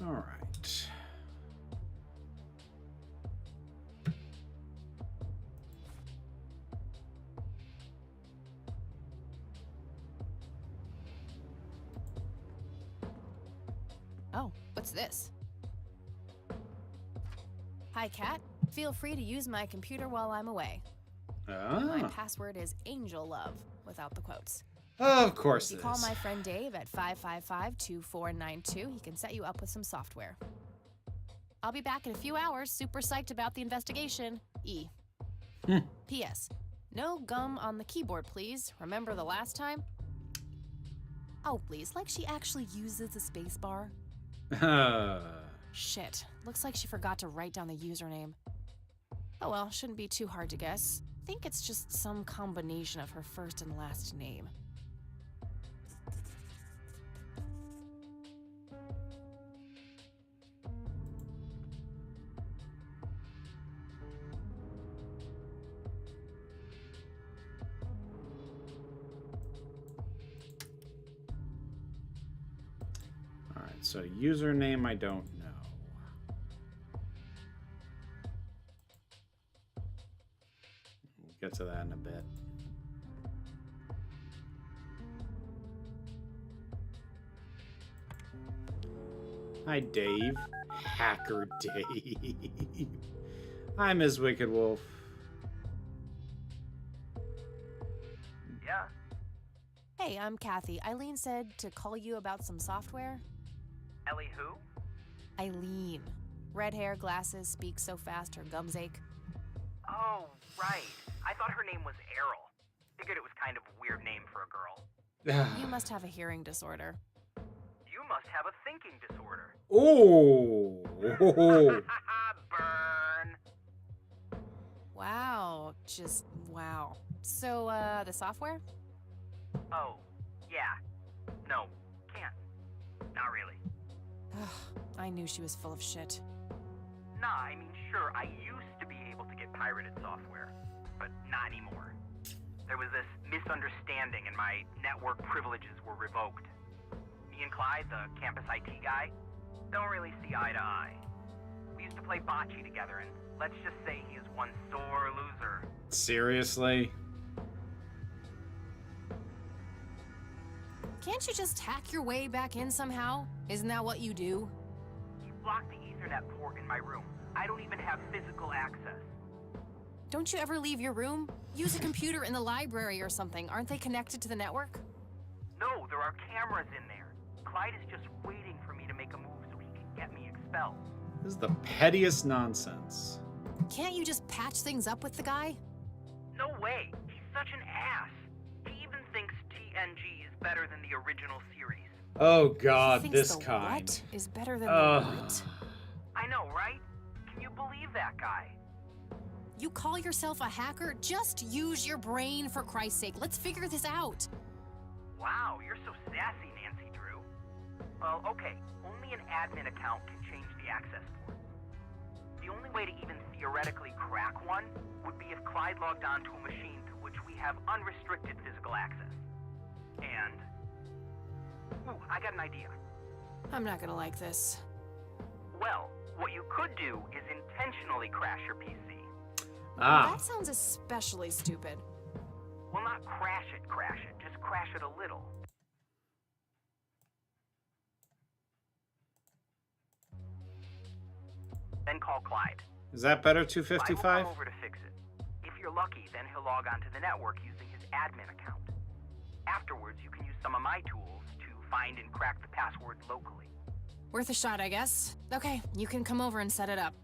All right. Oh, what's this? Hi, Kat. Feel free to use my computer while I'm away. My Ah. password is Angel Love, without the quotes. Of course If you it call is. my friend Dave at 555-2492, he can set you up with some software. I'll be back in a few hours, super psyched about the investigation. E. P.S. No gum on the keyboard, please. Remember the last time? Oh, please, like she actually uses the spacebar. Shit, looks like she forgot to write down the username. Oh well, shouldn't be too hard to guess. I think it's just some combination of her first and last name. All right, so username I don't know. We'll get to that in a bit. Hi, Dave. Hacker Dave. Hi, Ms. Wicked Wolf. Yeah? Hey, I'm Kathy. Eileen said to call you about some software. Ellie who? Eileen. Red hair, glasses, speaks so fast her gums ache. Oh, right. I thought her name was Errol. Figured it was kind of a weird name for a girl. You must have a hearing disorder. You must have a thinking disorder. Oh. Burn. Wow, just wow. So, the software? Oh, yeah. No, can't. Not really. I knew she was full of shit. Nah, I mean, sure, I used to be able to get pirated software, but not anymore. There was this misunderstanding and my network privileges were revoked. Me and Clyde, the campus IT guy, don't really see eye to eye. We used to play bocce together, and let's just say he is one sore loser. Seriously? Can't you just hack your way back in somehow? Isn't that what you do? He blocked the Ethernet port in my room. I don't even have physical access. Don't you ever leave your room? Use a computer in the library or something. Aren't they connected to the network? No, there are cameras in there. Clyde is just waiting for me to make a move so he can get me expelled. This is the pettiest nonsense. Can't you just patch things up with the guy? No way. He's such an ass. He even thinks TNG is better than the original series. Oh He God, thinks this the kind. what is better than the what? I know, right? Can you believe that guy? You call yourself a hacker? Just use your brain, for Christ's sake. Let's figure this out. Wow, you're so sassy, Nancy Drew. Well, okay, only an admin account can change the access port. The only way to even theoretically crack one would be if Clyde logged onto a machine to which we have unrestricted physical access. And... ooh, I got an idea. I'm not gonna like this. Well, what you could do is intentionally crash your PC. That sounds especially stupid. Well, not crash it, just crash it a little. Then call Clyde. Is that better, Clyde will 255? come over to fix it. If you're lucky, then he'll log onto the network using his admin account. Afterwards, you can use some of my tools to find and crack the passwords locally. Worth a shot, I guess. Okay, you can come over and set it up.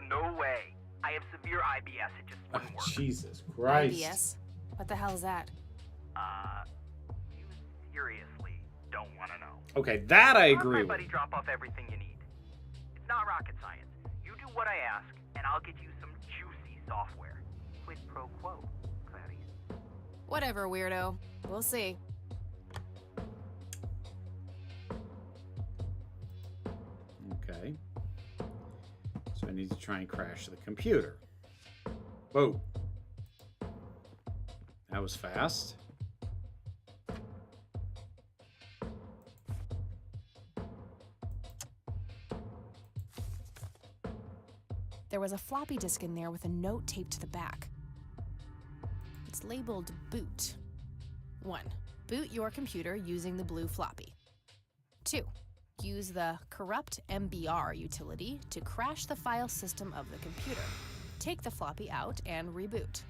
No way. I have severe IBS, it just Oh, wouldn't work. Jesus Christ. IBS? What the hell is that? You seriously don't want to know. Okay, that I Have agree my buddy with. drop off everything you need. It's not rocket science. You do what I ask, and I'll get you some juicy software. Quid pro quo, Clarice. Whatever, weirdo. We'll see. Okay. So I need to try and crash the computer. Whoa. That was fast. There was a floppy disk in there with a note taped to the back. It's labeled boot. 1. Boot your computer using the blue floppy. 2. Use the corrupt MBR utility to crash the file system of the computer. Take the floppy out and reboot.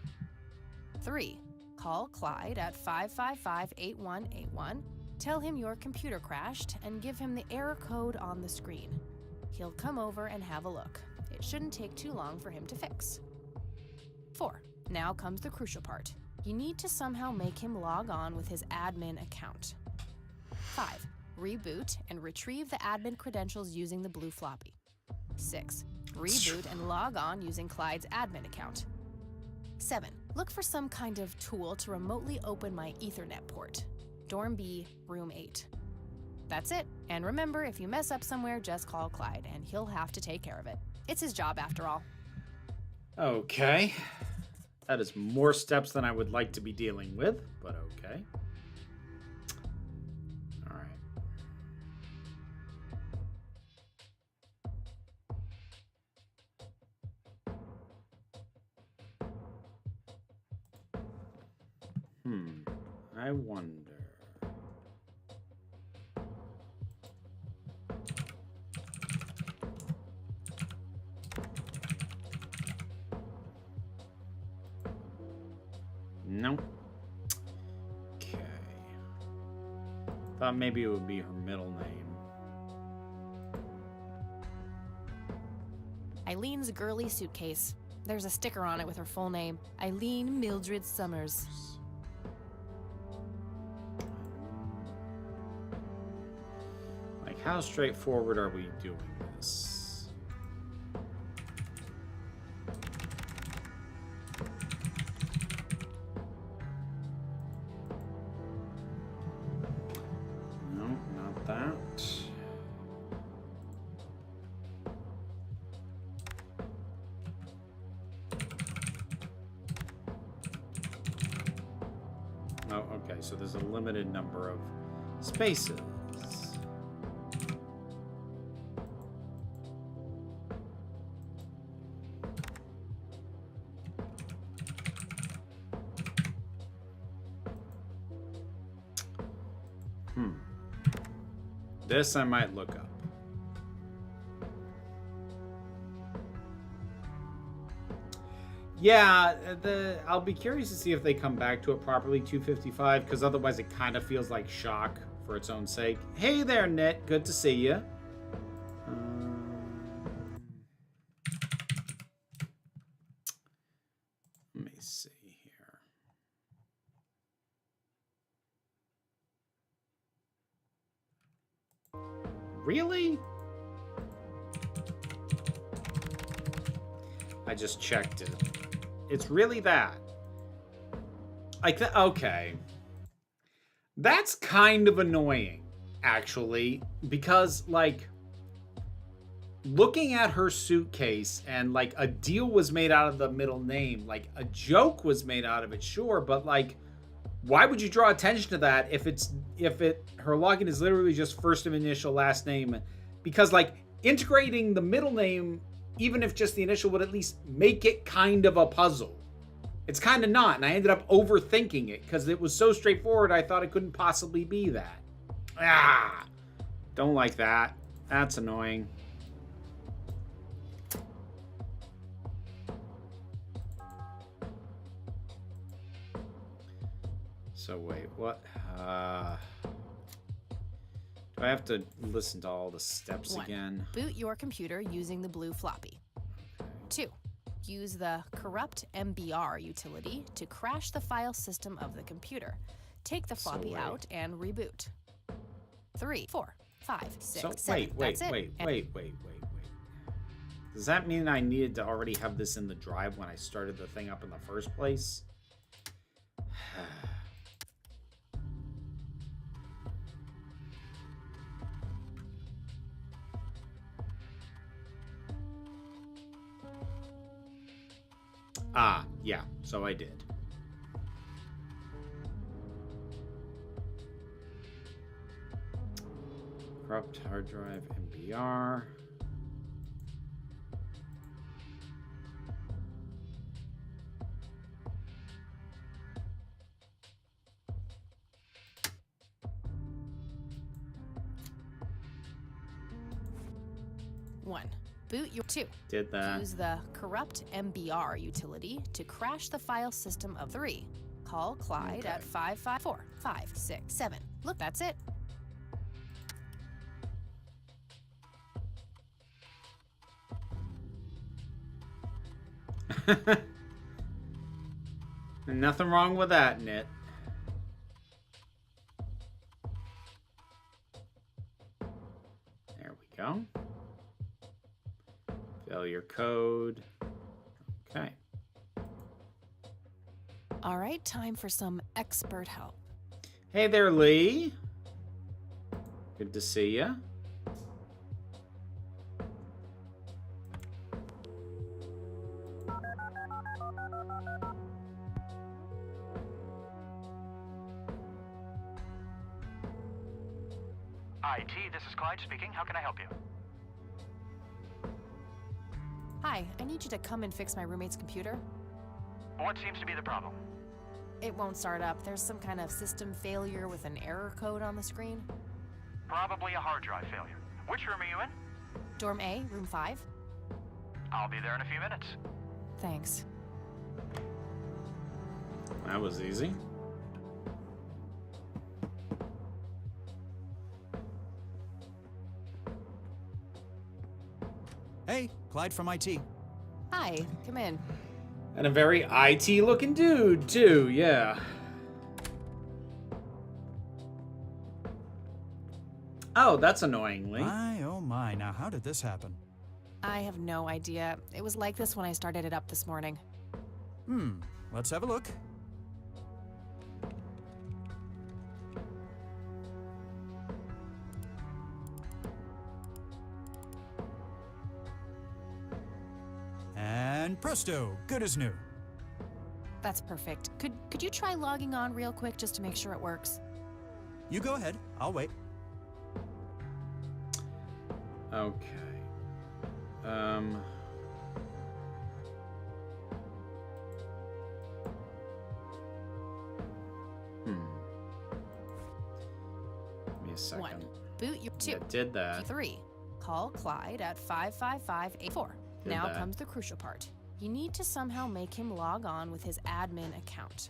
3. Call Clyde at 555-8181. Tell him your computer crashed and give him the error code on the screen. He'll come over and have a look. It shouldn't take too long for him to fix. 4. Now comes the crucial part. You need to somehow make him log on with his admin account. 5. Reboot and retrieve the admin credentials using the blue floppy. 6. Reboot and log on using Clyde's admin account. 7. Look for some kind of tool to remotely open my Ethernet port. Dorm B, room 8. That's it. And remember, if you mess up somewhere, just call Clyde, and he'll have to take care of it. It's his job, after all. Okay. That is more steps than I would like to be dealing with, but okay. All right. I wonder. No. Okay. Thought maybe it would be her middle name. Eileen's girly suitcase. There's a sticker on it with her full name. Eileen Mildred Summers. Like, how straightforward are we doing this? No, not that. Oh, okay, so there's a limited number of spaces. This I might look up. Yeah, I'll be curious to see if they come back to it properly, 255, because otherwise it kind of feels like shock for its own sake. Hey there, Knit. Good to see you. Let me see here. Really? I just checked it. It's really that. Like, okay. That's kind of annoying, actually, because, like, looking at her suitcase and, like, a deal was made out of the middle name, like, a joke was made out of it, sure, but, like, why would you draw attention to that if her login is literally just first initial, last name? Because, like, integrating the middle name, even if just the initial, would at least make it kind of a puzzle. It's kind of not, and I ended up overthinking it because it was so straightforward I thought it couldn't possibly be that. Ah! Don't like that. That's annoying. So wait, what? Do I have to listen to all the steps 1. again? Boot your computer using the blue floppy. 2. Use the corrupt MBR utility to crash the file system of the computer. Take the floppy out and reboot. 3, 4, 5, 6, 7. Wait. Does that mean I needed to already have this in the drive when I started the thing up in the first place? Ah, yeah, so I did. Corrupt hard drive, MBR. 1. Boot your 2. Did that. Use the corrupt MBR utility to crash the file system of 3. Call Clyde at 554-567. Look, that's it. Nothing wrong with that, Nit. There we go. Failure code. Okay. All right, time for some expert help. Hey there, Lee. Good to see ya. IT, this is Clyde speaking. How can I help you? Hi, I need you to come and fix my roommate's computer. What seems to be the problem? It won't start up. There's some kind of system failure with an error code on the screen. Probably a hard drive failure. Which room are you in? Dorm A, room 5. I'll be there in a few minutes. Thanks. That was easy. Hey, Clyde from IT. Hi, come in. And a very IT looking dude, too, yeah. Oh, that's annoyingly. My, oh my, now how did this happen? I have no idea. It was like this when I started it up this morning. Let's have a look. And presto, good as new. That's perfect. Could you try logging on real quick just to make sure it works? You go ahead, I'll wait. Okay. Give me a second. 1. Boot your 2. Yeah, did that. 3. Call Clyde at 555-84. Now that. comes the crucial part. You need to somehow make him log on with his admin account.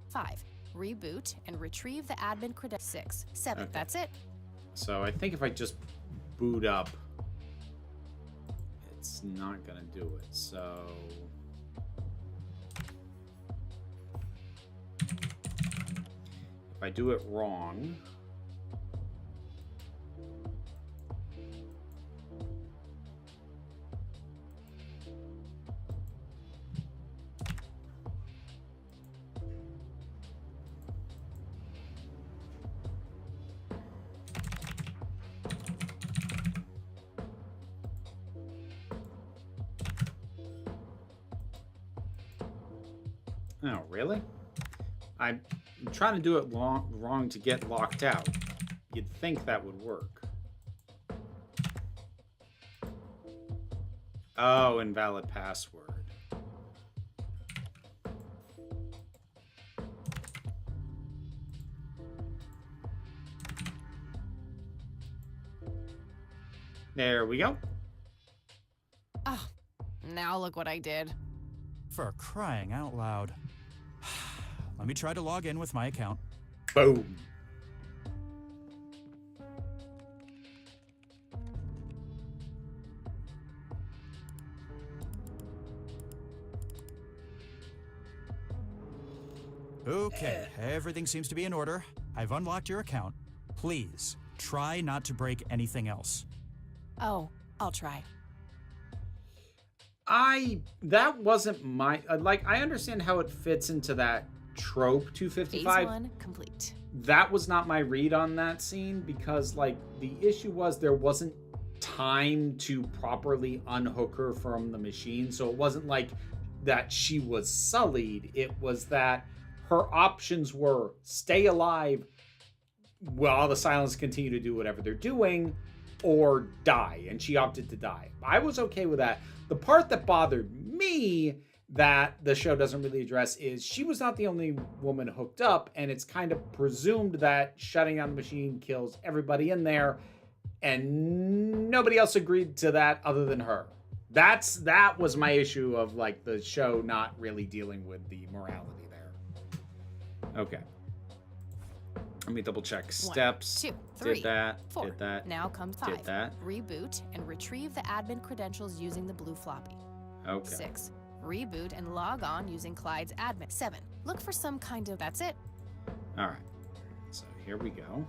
5. Reboot and retrieve the admin credentials. 6. 7. Okay. That's it. So I think if I just boot up, it's not gonna do it. So if I do it wrong, oh, really? I'm trying to do it wrong to get locked out. You'd think that would work. Oh, invalid password. There we go. Oh, now look what I did. For crying out loud. Let me try to log in with my account. Boom. Okay, everything seems to be in order. I've unlocked your account. Please, try not to break anything else. Oh, I'll try. That wasn't my, like, I understand how it fits into that trope Phase 255. 1 complete. That was not my read on that scene because, like, the issue was there wasn't time to properly unhook her from the machine. So it wasn't like that she was sullied. It was that her options were stay alive while the Silence continue to do whatever they're doing, or die, and she opted to die. I was okay with that. The part that bothered me that the show doesn't really address is she was not the only woman hooked up, and it's kind of presumed that shutting down the machine kills everybody in there, and nobody else agreed to that other than her. That was my issue of like the show not really dealing with the morality there. Okay. Let me double check. Steps. 1, 2, 3, did that. 4. Did that. Now comes 5. Did that. Reboot and retrieve the admin credentials using the blue floppy. Okay. 6. Reboot and log on using Clyde's admin. 7. Look for some kind of... That's it. All right. So here we go.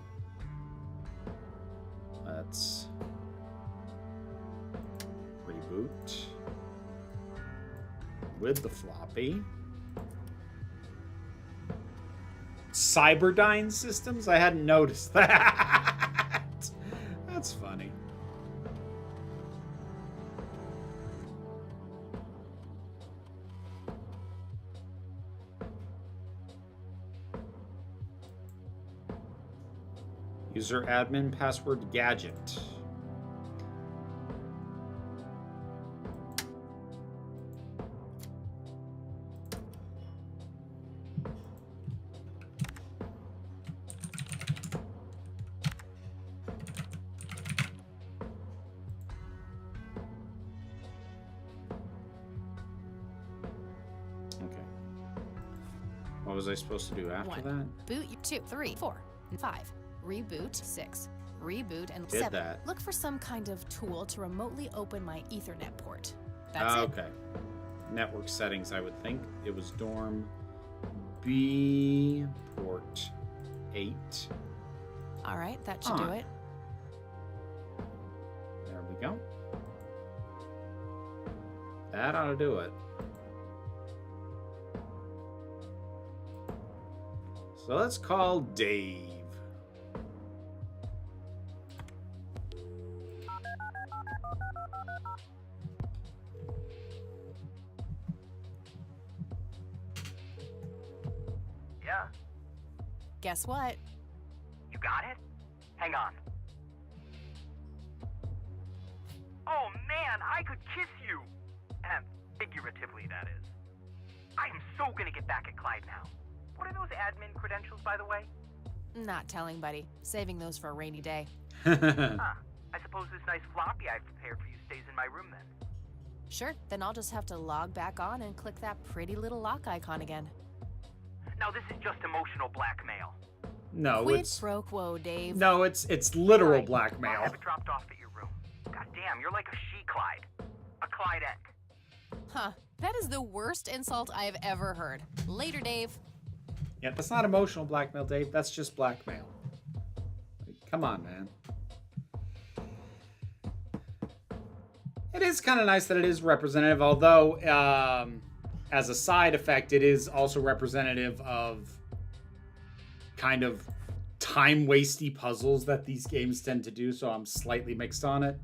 Let's reboot with the floppy. Cyberdyne systems? I hadn't noticed that. That's funny. User admin password gadget. Okay. What was I supposed to do after 1. that? Boot 2, 3, 4, and 5. Reboot 6. Reboot and Did 7. that. Look for some kind of tool to remotely open my Ethernet port. That's it. Okay. Network settings, I would think. It was dorm B port 8. All right, that should do it. There we go. That ought to do it. So let's call Dave. Yeah? Guess what? You got it? Hang on. Oh man, I could kiss you! Figuratively, that is. I am so gonna get back at Clyde now. What are those admin credentials, by the way? Not telling, buddy. Saving those for a rainy day. Huh. I suppose this nice floppy I've prepared for you stays in my room then. Sure, then I'll just have to log back on and click that pretty little lock icon again. Now this is just emotional blackmail. No, Quid it's pro quo, Dave. no, it's literal Right. I'll blackmail. have it dropped off at your room. God damn, you're like a she-Clyde. A Clydeette. Huh. That is the worst insult I have ever heard. Later, Dave. Yeah, that's not emotional blackmail, Dave. That's just blackmail. Come on, man. It is kind of nice that it is representative, although as a side effect, it is also representative of kind of time-wasty puzzles that these games tend to do, so I'm slightly mixed on it.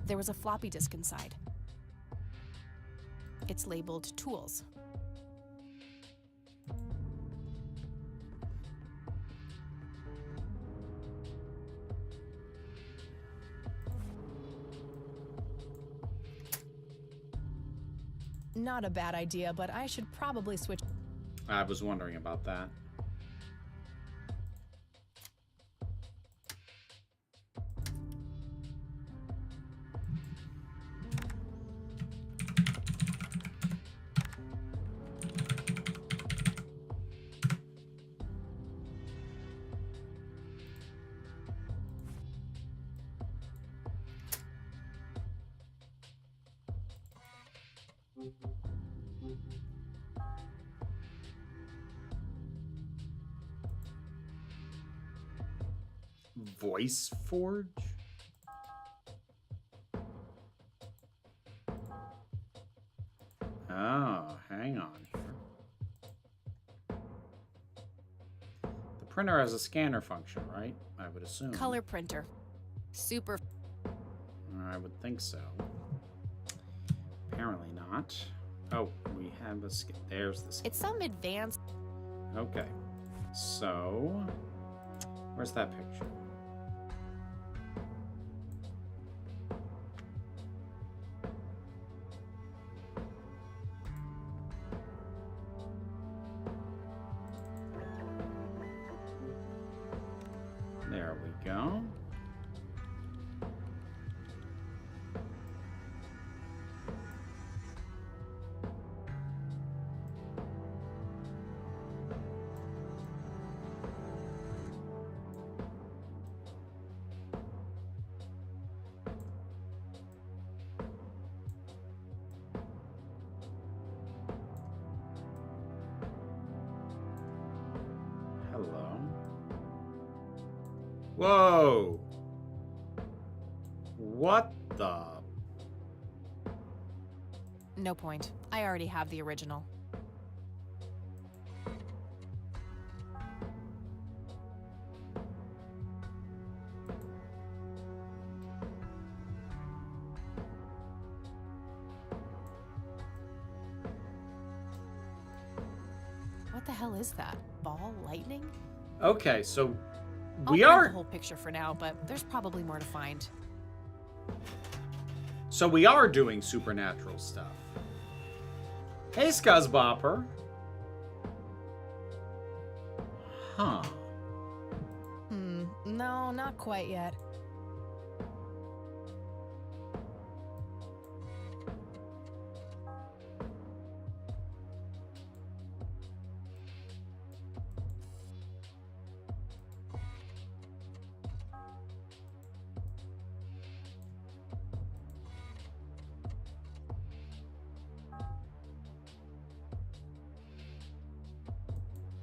There was a floppy disk inside. It's labeled Tools. Not a bad idea, but I should probably switch. I was wondering about that. Voice Forge? Oh, hang on here. The printer has a scanner function, right? I would assume. Color printer. Super. I would think so. Apparently not. Oh, we have a there's the It's some advanced. Okay. So, where's that picture? There we go. Whoa. What the? No point. I already have the original. What the hell is that? Ball lightning? Okay, so I'll we print are the whole picture for now, but there's probably more to find. so we are doing supernatural stuff. Hey, Scuzzbopper. Huh. No, not quite yet.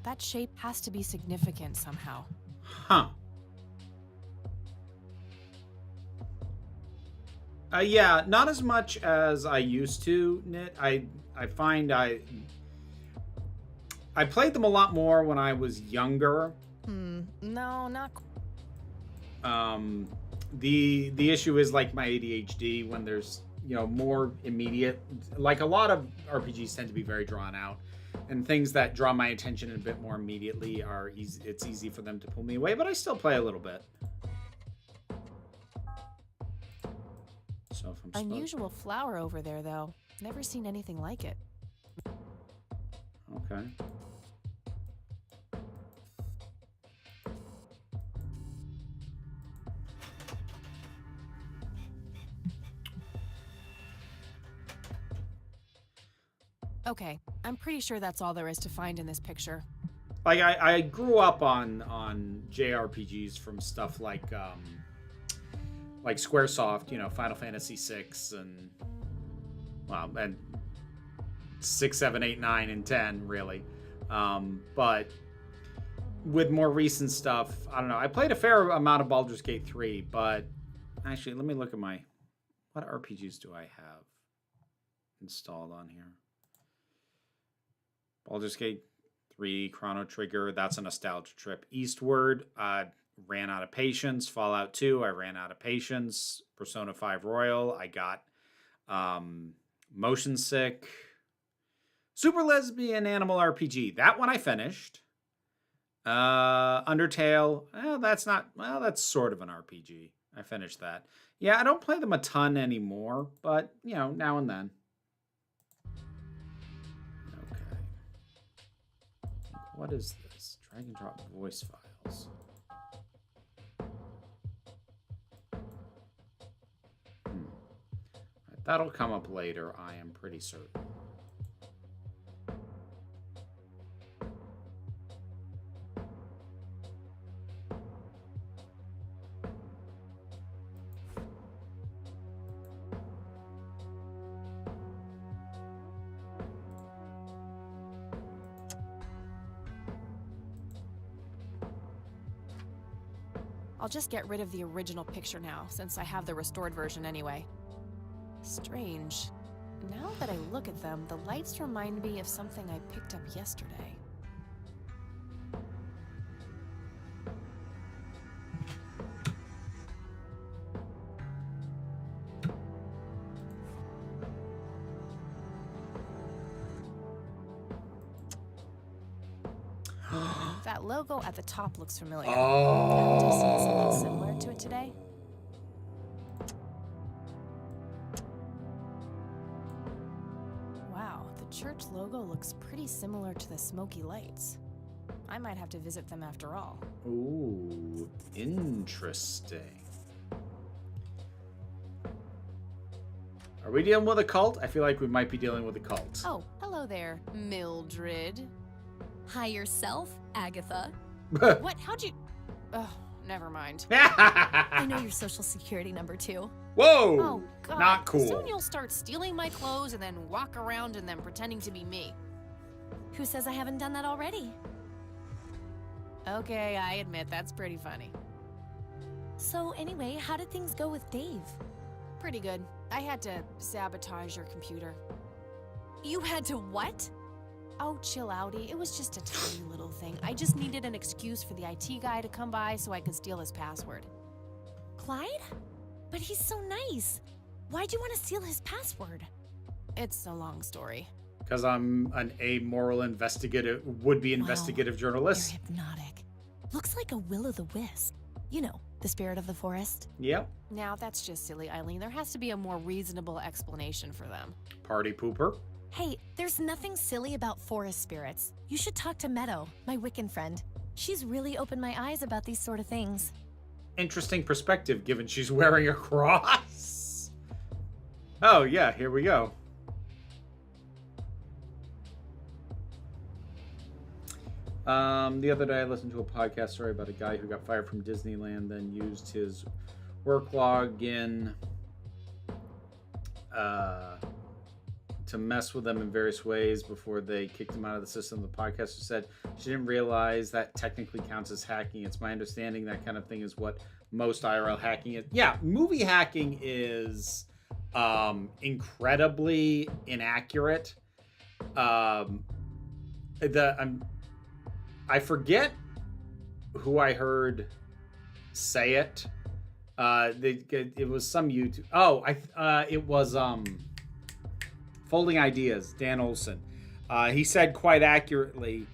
That shape has to be significant somehow. Huh. Yeah, not as much as I used to, Knit. I find I played them a lot more when I was younger. No, not. The issue is like my ADHD when there's, you know, more immediate, like a lot of RPGs tend to be very drawn out, and things that draw my attention a bit more immediately are easy. It's easy for them to pull me away, but I still play a little bit. So if I'm Unusual flower over there, though. Never seen anything like it. Okay. Okay, I'm pretty sure that's all there is to find in this picture. Like I grew up on JRPGs from stuff like Squaresoft, you know, Final Fantasy VI and and 6, 7, 8, 9, and 10 really. But with more recent stuff, I don't know. I played a fair amount of Baldur's Gate 3, but actually let me look at what RPGs do I have installed on here? Baldur's Gate 3, Chrono Trigger, that's a nostalgia trip. Eastward, ran out of patience. Fallout 2, I ran out of patience. Persona 5 Royal, I got Motion Sick. Super Lesbian Animal RPG, that one I finished. Undertale, that's sort of an RPG. I finished that. Yeah, I don't play them a ton anymore, but, you know, now and then. What is this? Drag and drop voice files. Right, that'll come up later, I am pretty certain. I'll just get rid of the original picture now, since I have the restored version anyway. Strange. Now that I look at them, the lights remind me of something I picked up yesterday. That logo at the top looks familiar. Oh. Do you see something similar to it today? Wow, the church logo looks pretty similar to the smoky lights. I might have to visit them after all. Ooh, interesting. Are we dealing with a cult? I feel like we might be dealing with a cult. Oh, hello there, Mildred. Hi yourself, Agatha. What? How'd you... Oh, never mind. I know your social security number too. Whoa! Oh, God. Not cool. Soon you'll start stealing my clothes and then walk around in them pretending to be me. Who says I haven't done that already? Okay, I admit that's pretty funny. So anyway, how did things go with Dave? Pretty good. I had to sabotage your computer. You had to what? Oh, chill outy. It was just a tiny little thing. I just needed an excuse for the IT guy to come by so I could steal his password. Clyde? But he's so nice. Why'd you want to steal his password? It's a long story. Because I'm an amoral investigative, would-be investigative journalist. You're hypnotic. Looks like a will-o'-the-wisp. You know, the spirit of the forest. Yep. Now, that's just silly, Eileen. There has to be a more reasonable explanation for them. Party pooper. Hey, there's nothing silly about forest spirits. You should talk to Meadow, my Wiccan friend. She's really opened my eyes about these sort of things. Interesting perspective, given she's wearing a cross. Oh, yeah, here we go. The other day I listened to a podcast story about a guy who got fired from Disneyland, then used his work login to mess with them in various ways before they kicked him out of the system. The podcaster said she didn't realize that technically counts as hacking. It's my understanding that kind of thing is what most IRL hacking is. Yeah, movie hacking is incredibly inaccurate. I forget who I heard say it. It was some YouTube. Oh, it was Folding Ideas, Dan Olson. He said quite accurately,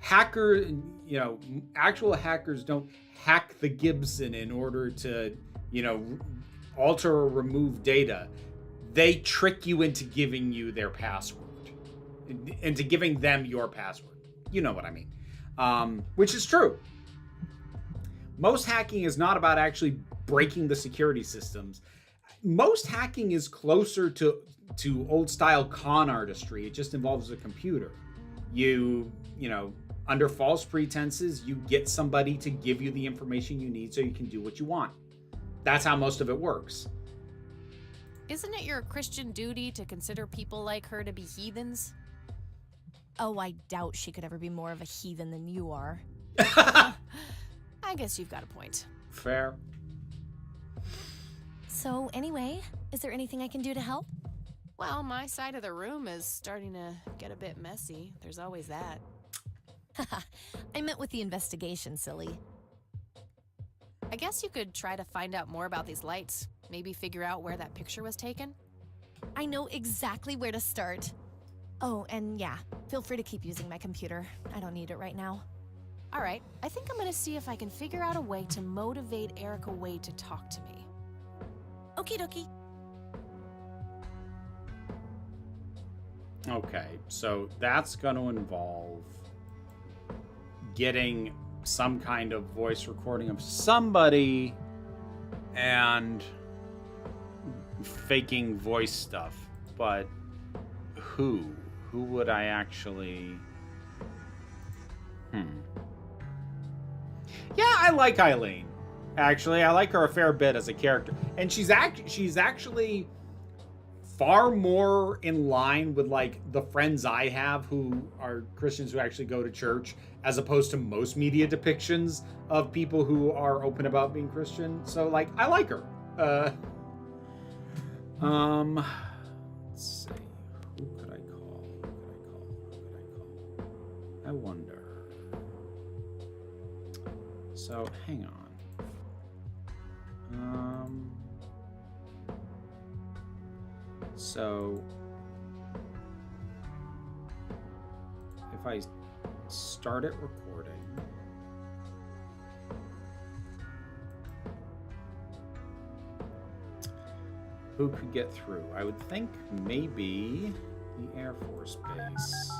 actual hackers don't hack the Gibson in order to, alter or remove data. They trick you into giving you their password, into giving them your password. You know what I mean. Which is true. Most hacking is not about actually breaking the security systems. Most hacking is closer to old style con artistry. It just involves a computer. Under false pretenses, you get somebody to give you the information you need so you can do what you want. That's how most of it works. Isn't it your Christian duty to consider people like her to be heathens? Oh, I doubt she could ever be more of a heathen than you are. I guess you've got a point. Fair. So anyway, is there anything I can do to help? Well, my side of the room is starting to get a bit messy. There's always that. I meant with the investigation, silly. I guess you could try to find out more about these lights. Maybe figure out where that picture was taken. I know exactly where to start. Oh, and yeah, feel free to keep using my computer. I don't need it right now. All right, I think I'm gonna see if I can figure out a way to motivate Erica Wade to talk to me. Okie dokie. Okay, so that's going to involve getting some kind of voice recording of somebody and faking voice stuff. But who? Who would I actually... Yeah, I like Eileen. Actually, I like her a fair bit as a character. And she's actually far more in line with like the friends I have who are Christians who actually go to church, as opposed to most media depictions of people who are open about being Christian. So like, I like her. Let's see. Who could I call? I wonder. So hang on. So if I start it recording, who could get through? I would think maybe the Air Force Base.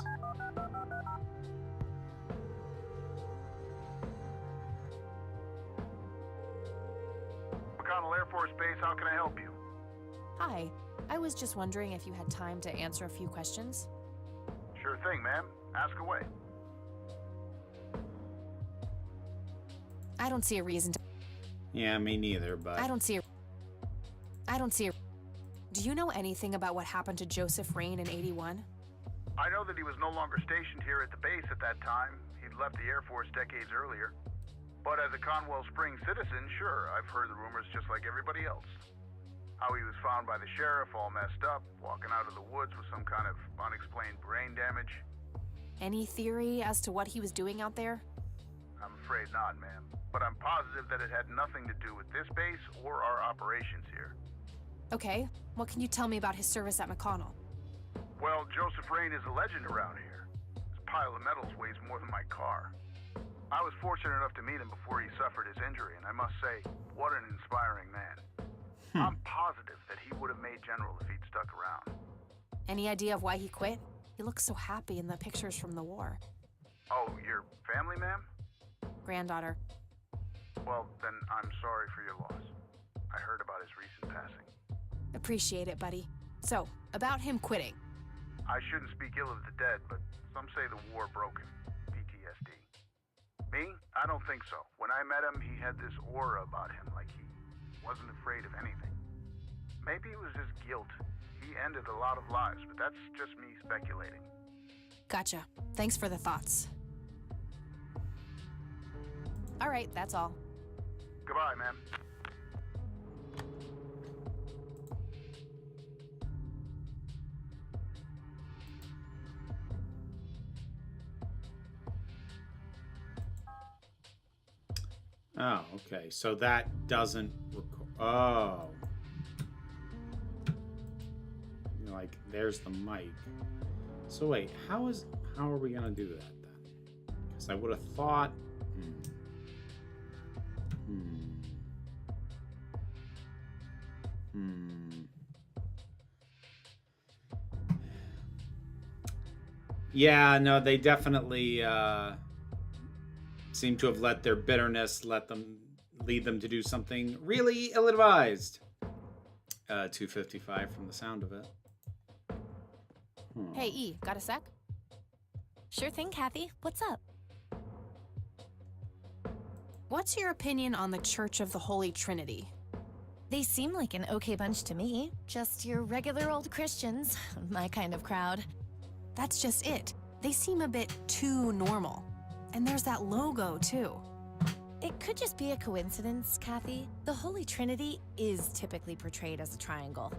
McConnell Air Force Base, how can I help you? Hi, I was just wondering if you had time to answer a few questions. Sure thing, ma'am. Ask away. I don't see a reason to... Yeah, me neither, but... I don't see a... Do you know anything about what happened to Joseph Rain in 81? I know that he was no longer stationed here at the base at that time. He'd left the Air Force decades earlier. But as a Conwell Springs citizen, sure, I've heard the rumors just like everybody else. How he was found by the sheriff all messed up, walking out of the woods with some kind of unexplained brain damage. Any theory as to what he was doing out there? I'm afraid not, ma'am. But I'm positive that it had nothing to do with this base or our operations here. Okay, what can you tell me about his service at McConnell? Well, Joseph Rain is a legend around here. This pile of metals weighs more than my car. I was fortunate enough to meet him before he suffered his injury, and I must say, what an inspiring man. I'm positive that he would have made General if he'd stuck around. Any idea of why he quit? He looks so happy in the pictures from the war. Oh, your family, ma'am? Granddaughter. Well, then I'm sorry for your loss. I heard about his recent passing. Appreciate it, buddy. So, about him quitting. I shouldn't speak ill of the dead, but some say the war broke him. PTSD. Me? I don't think so. When I met him, he had this aura about him, like he wasn't afraid of anything. Maybe it was just guilt. He ended a lot of lives, but that's just me speculating. Gotcha. Thanks for the thoughts. All right, that's all. Goodbye, ma'am. Oh, okay. So that doesn't record. Oh. Like, there's the mic. So wait, how are we gonna do that then? Because I would have thought. Yeah, no, they definitely seem to have let their bitterness lead them to do something really ill-advised. 255 from the sound of it. Hey, E, got a sec? Sure thing, Kathy. What's up? What's your opinion on the Church of the Holy Trinity? They seem like an okay bunch to me. Just your regular old Christians. My kind of crowd. That's just it. They seem a bit too normal. And there's that logo, too. It could just be a coincidence, Kathy. The Holy Trinity is typically portrayed as a triangle.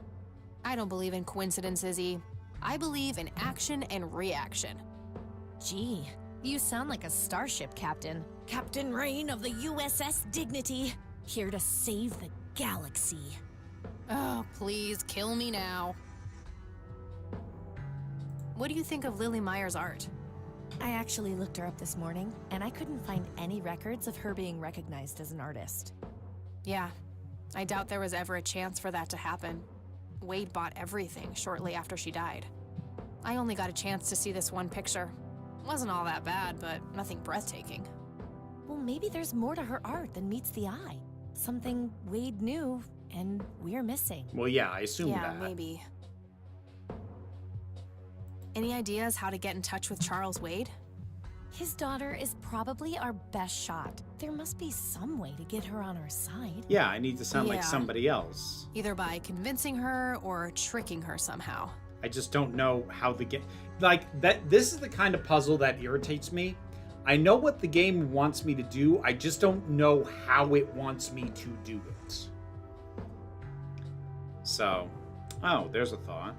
I don't believe in coincidences, E. I believe in action and reaction. Gee, you sound like a starship captain. Captain Rain of the USS Dignity, here to save the galaxy. Oh, please, kill me now. What do you think of Lily Meyer's art? I actually looked her up this morning, and I couldn't find any records of her being recognized as an artist. Yeah, I doubt there was ever a chance for that to happen. Wade bought everything shortly after she died. I only got a chance to see this one picture. Wasn't all that bad, but nothing breathtaking. Well, maybe there's more to her art than meets the eye. Something Wade knew, and we're missing. Well, yeah, I assume that. Yeah, maybe. Any ideas how to get in touch with Charles Wade? His daughter is probably our best shot. There must be some way to get her on our side. Yeah, I need to sound like Yeah. somebody else. Either by convincing her or tricking her somehow. I just don't know how the game... Like, this is the kind of puzzle that irritates me. I know what the game wants me to do, I just don't know how it wants me to do it. So, oh, there's a thought.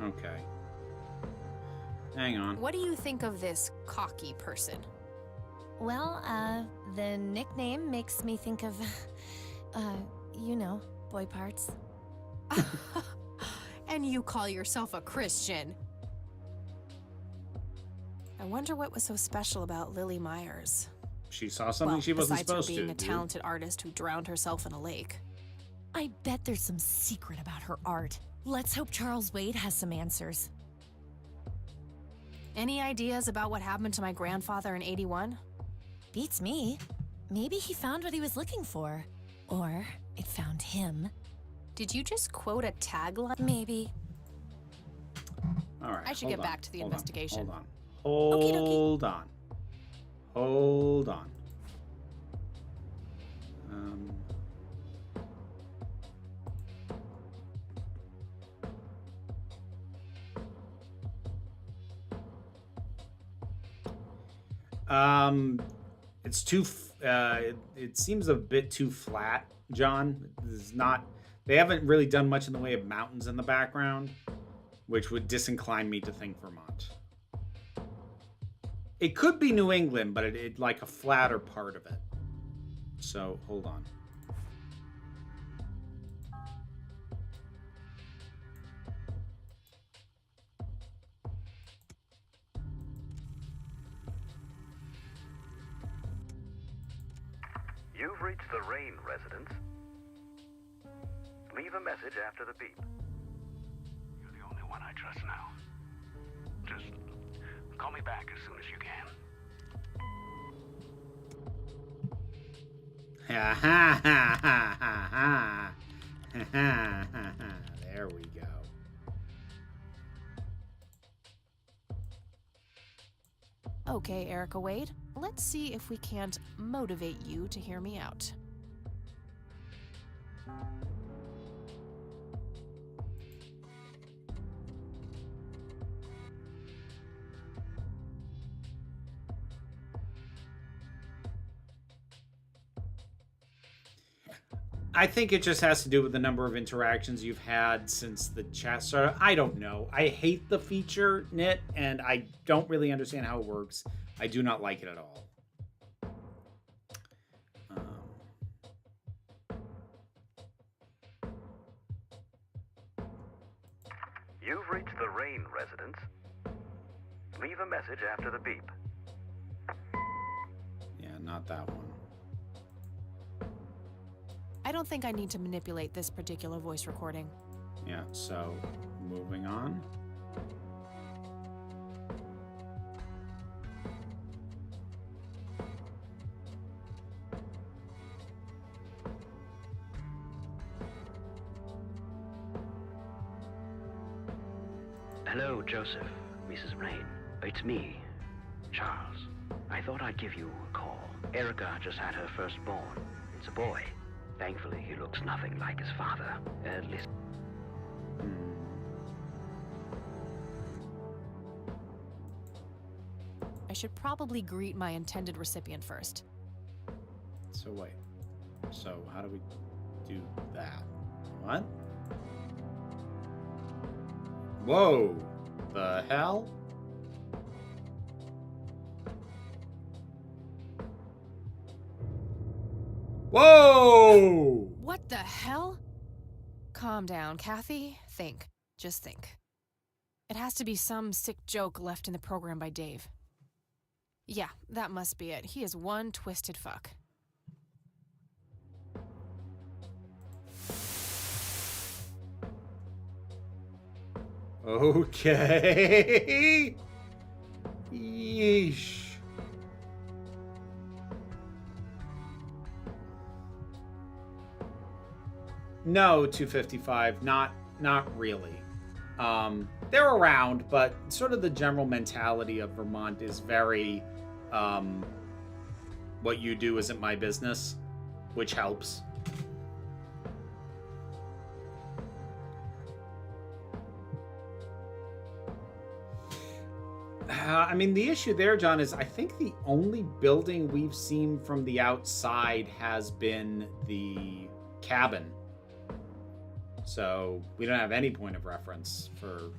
Okay. Hang on. What do you think of this cocky person? Well, the nickname makes me think of, you know, boy parts. And you call yourself a Christian. I wonder what was so special about Lily Myers. She saw something she wasn't supposed to. Besides her being a dude. talented artist who drowned herself in a lake. I bet there's some secret about her art. Let's hope Charles Wade has some answers. Any ideas about what happened to my grandfather in '81? Beats me. Maybe he found what he was looking for. Or it found him. Did you just quote a tagline? Maybe. All right. I should get back to the investigation. Hold on. Hold on. It's too. It seems a bit too flat, John. This is not. They haven't really done much in the way of mountains in the background, which would disincline me to think Vermont. It could be New England, but it like a flatter part of it. So hold on. You've reached the Rain residence. Leave a message after the beep. You're the only one I trust now. Just call me back as soon as you can. Ha ha ha ha ha ha. Ha ha ha. There we go. Okay, Erica Wade, let's see if we can't motivate you to hear me out. I think it just has to do with the number of interactions you've had since the chat started. I don't know. I hate the feature, Knit, and I don't really understand how it works. I do not like it at all. You've reached the Rain residence. Leave a message after the beep. Yeah, not that one. I don't think I need to manipulate this particular voice recording. Yeah, so moving on. Hello, Joseph, Mrs. Rain. It's me, Charles. I thought I'd give you a call. Erica just had her firstborn. It's a boy. Thankfully, he looks nothing like his father. At least... I should probably greet my intended recipient first. So wait. So how do we do that? What? Whoa! The hell? Whoa! What the hell? Calm down, Kathy. Think. Just think. It has to be some sick joke left in the program by Dave. Yeah, that must be it. He is one twisted fuck. Okay. Yeesh. No, 255, not really. They're around, but sort of the general mentality of Vermont is very, what you do isn't my business, which helps. I mean, the issue there, John, is I think the only building we've seen from the outside has been the cabin. So we don't have any point of reference for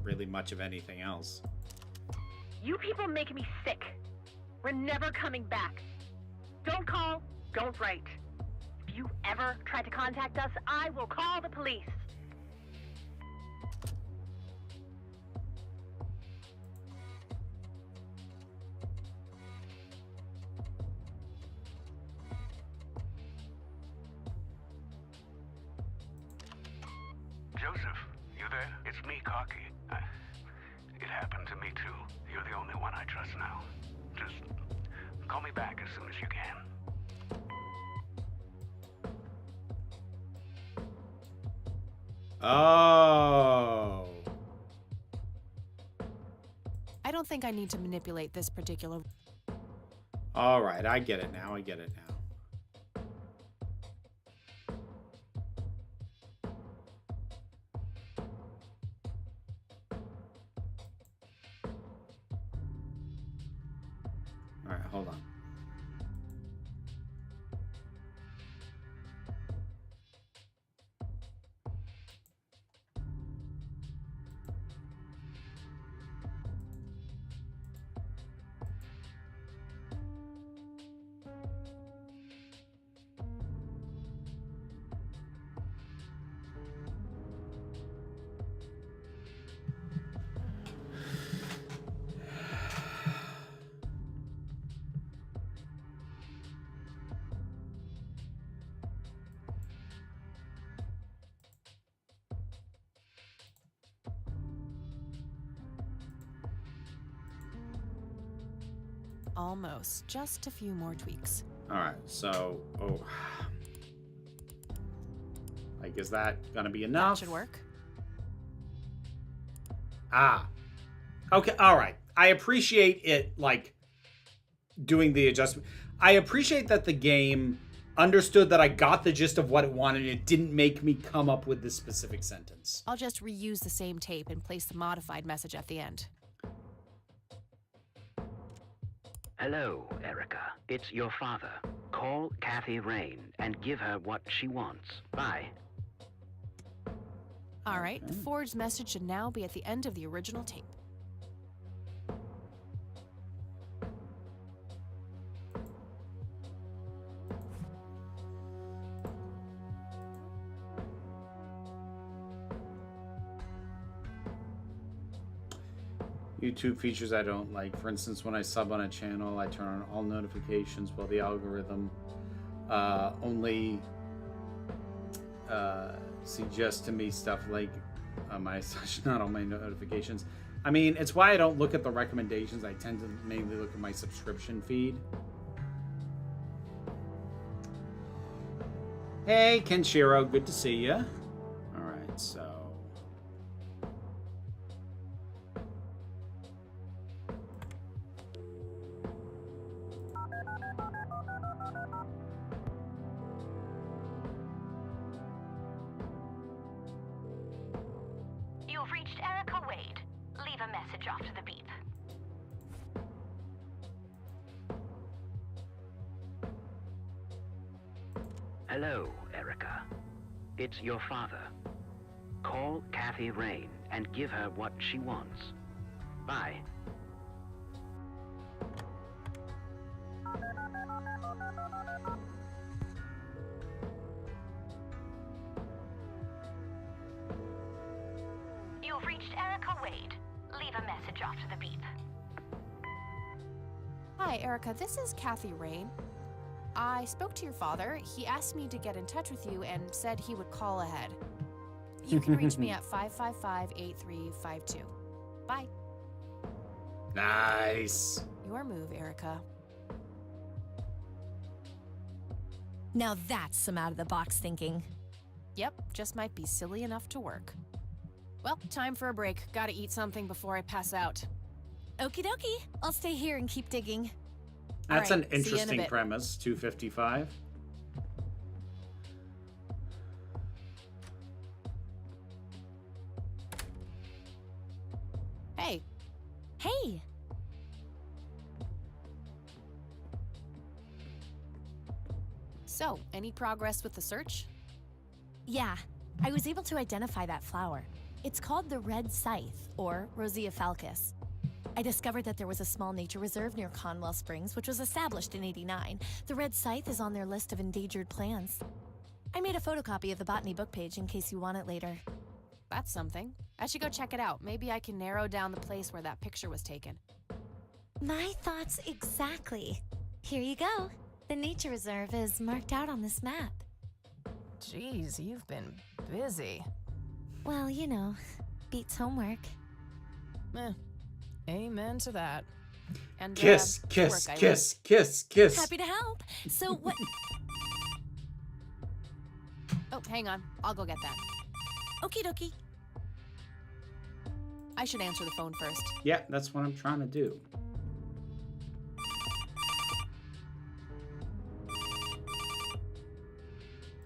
really much of anything else. You people make me sick. We're never coming back. Don't call, don't write. If you ever try to contact us, I will call the police. Joseph, you there? It's me, Cocky. It happened to me too. You're the only one I trust now. Just call me back as soon as you can. Oh. I don't think I need to manipulate this particular... All right, I get it now. All right, hold on. Almost. Just a few more tweaks. All right, so, like, is that gonna be enough? That should work. Ah, okay, all right. I appreciate it, like, doing the adjustment. I appreciate that the game understood that I got the gist of what it wanted and it didn't make me come up with this specific sentence. I'll just reuse the same tape and place the modified message at the end. Hello, Erica. It's your father. Call Kathy Rain and give her what she wants. Bye. All right, the forged message should now be at the end of the original tape. YouTube features I don't like. For instance, when I sub on a channel, I turn on all notifications while the algorithm only suggests to me stuff like my such not all my notifications. I mean, it's why I don't look at the recommendations. I tend to mainly look at my subscription feed. Hey, Kenshiro, good to see you. All right, so. You've reached Erica Wade. Leave a message after the beep. Hello, Erica. It's your father. Call Kathy Rain and give her what she wants. Bye. You've reached Erica Wade. Leave a message after the beep. Hi, Erica. This is Kathy Rain. I spoke to your father. He asked me to get in touch with you and said he would call ahead. You can reach me at 555-8352. Bye. Nice. Your move, Erica. Now that's some out-of-the-box thinking. Yep, just might be silly enough to work. Well, time for a break. Gotta eat something before I pass out. Okie dokie. I'll stay here and keep digging. That's All right, an see you in a interesting bit. premise. 255. Hey. Hey! So, any progress with the search? Yeah, I was able to identify that flower. It's called the red scythe, or Rosea falcus. I discovered that there was a small nature reserve near Conwell Springs, which was established in '89. The red scythe is on their list of endangered plants. I made a photocopy of the botany book page in case you want it later. That's something. I should go check it out. Maybe I can narrow down the place where that picture was taken. My thoughts exactly. Here you go. The nature reserve is marked out on this map. Jeez, you've been busy. Well, you know, beats homework. Amen to that. And Kiss, kiss, kiss, kiss, kiss. Happy to help. So what? Oh, hang on. I'll go get that. Okie dokie. I should answer the phone first. Yeah, that's what I'm trying to do.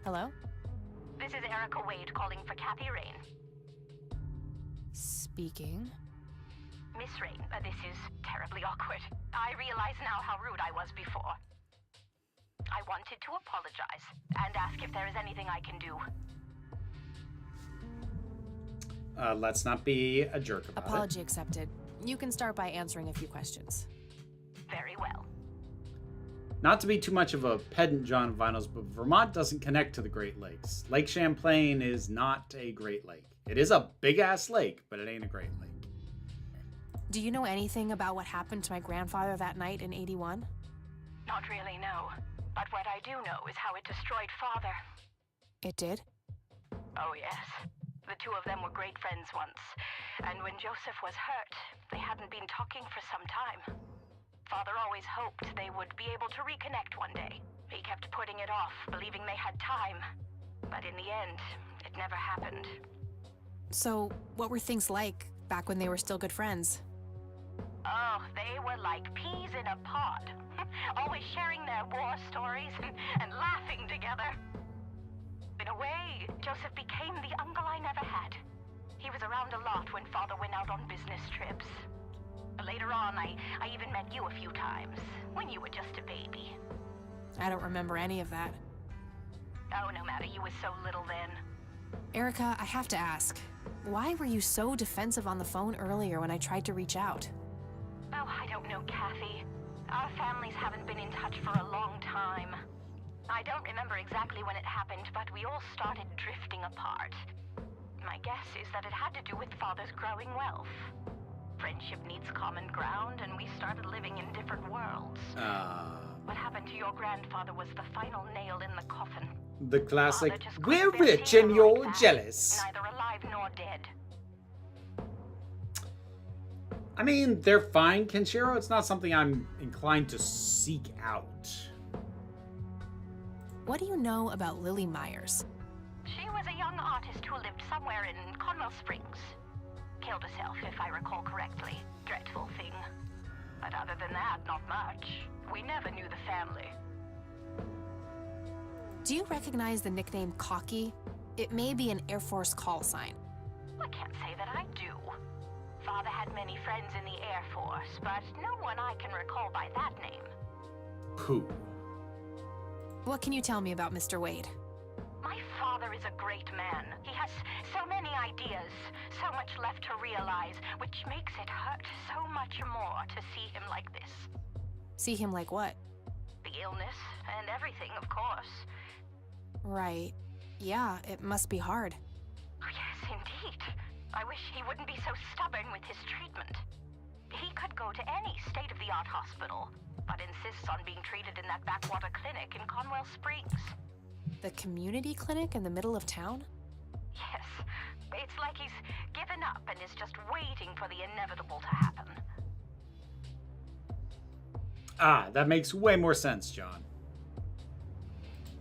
Hello? This is Erica Wade calling for Kathy Rain. Speaking. Miss Rain, this is terribly awkward. I realize now how rude I was before. I wanted to apologize and ask if there is anything I can do. Let's not be a jerk about Apology accepted. You can start by answering a few questions. Very well. it. Not to be too much of a pedant, John Vinyls, but Vermont doesn't connect to the Great Lakes. Lake Champlain is not a Great Lake. It is a big-ass lake, but it ain't a Great Lake. Do you know anything about what happened to my grandfather that night in '81? Not really, no. But what I do know is how it destroyed Father. It did? Oh, yes. The two of them were great friends once. And when Joseph was hurt, they hadn't been talking for some time. Father always hoped they would be able to reconnect one day. He kept putting it off, believing they had time. But in the end, it never happened. So, what were things like back when they were still good friends? Oh, they were like peas in a pod. Always sharing their war stories and laughing together. In a way, Joseph became the uncle I never had. He was around a lot when Father went out on business trips. Later on, I even met you a few times, when you were just a baby. I don't remember any of that. Oh, no matter, you were so little then. Erica, I have to ask, why were you so defensive on the phone earlier when I tried to reach out? Oh, I don't know, Kathy. Our families haven't been in touch for a long time. I don't remember exactly when it happened, but we all started drifting apart. My guess is that it had to do with Father's growing wealth. Friendship needs common ground, and we started living in different worlds. What happened to your grandfather was the final nail in the coffin. The classic, Father just we're couldn't bear rich seeing and him you're like that, jealous. Neither alive nor dead. I mean, they're fine, Kenshiro. It's not something I'm inclined to seek out. What do you know about Lily Myers? She was a young artist who lived somewhere in Conwell Springs. Killed herself, if I recall correctly. Dreadful thing. But other than that, not much. We never knew the family. Do you recognize the nickname Cocky? It may be an Air Force call sign. I can't say that I do. Father had many friends in the Air Force, but no one I can recall by that name. Who? What can you tell me about Mr. Wade? My father is a great man. He has so many ideas, so much left to realize, which makes it hurt so much more to see him like this. See him like what? The illness and everything, of course. Right. Yeah, it must be hard. Oh, yes, indeed. I wish he wouldn't be so stubborn with his treatment. He could go to any state-of-the-art hospital, but insists on being treated in that backwater clinic in Conwell Springs. The community clinic in the middle of town? Yes. It's like he's given up and is just waiting for the inevitable to happen. Ah, that makes way more sense, John.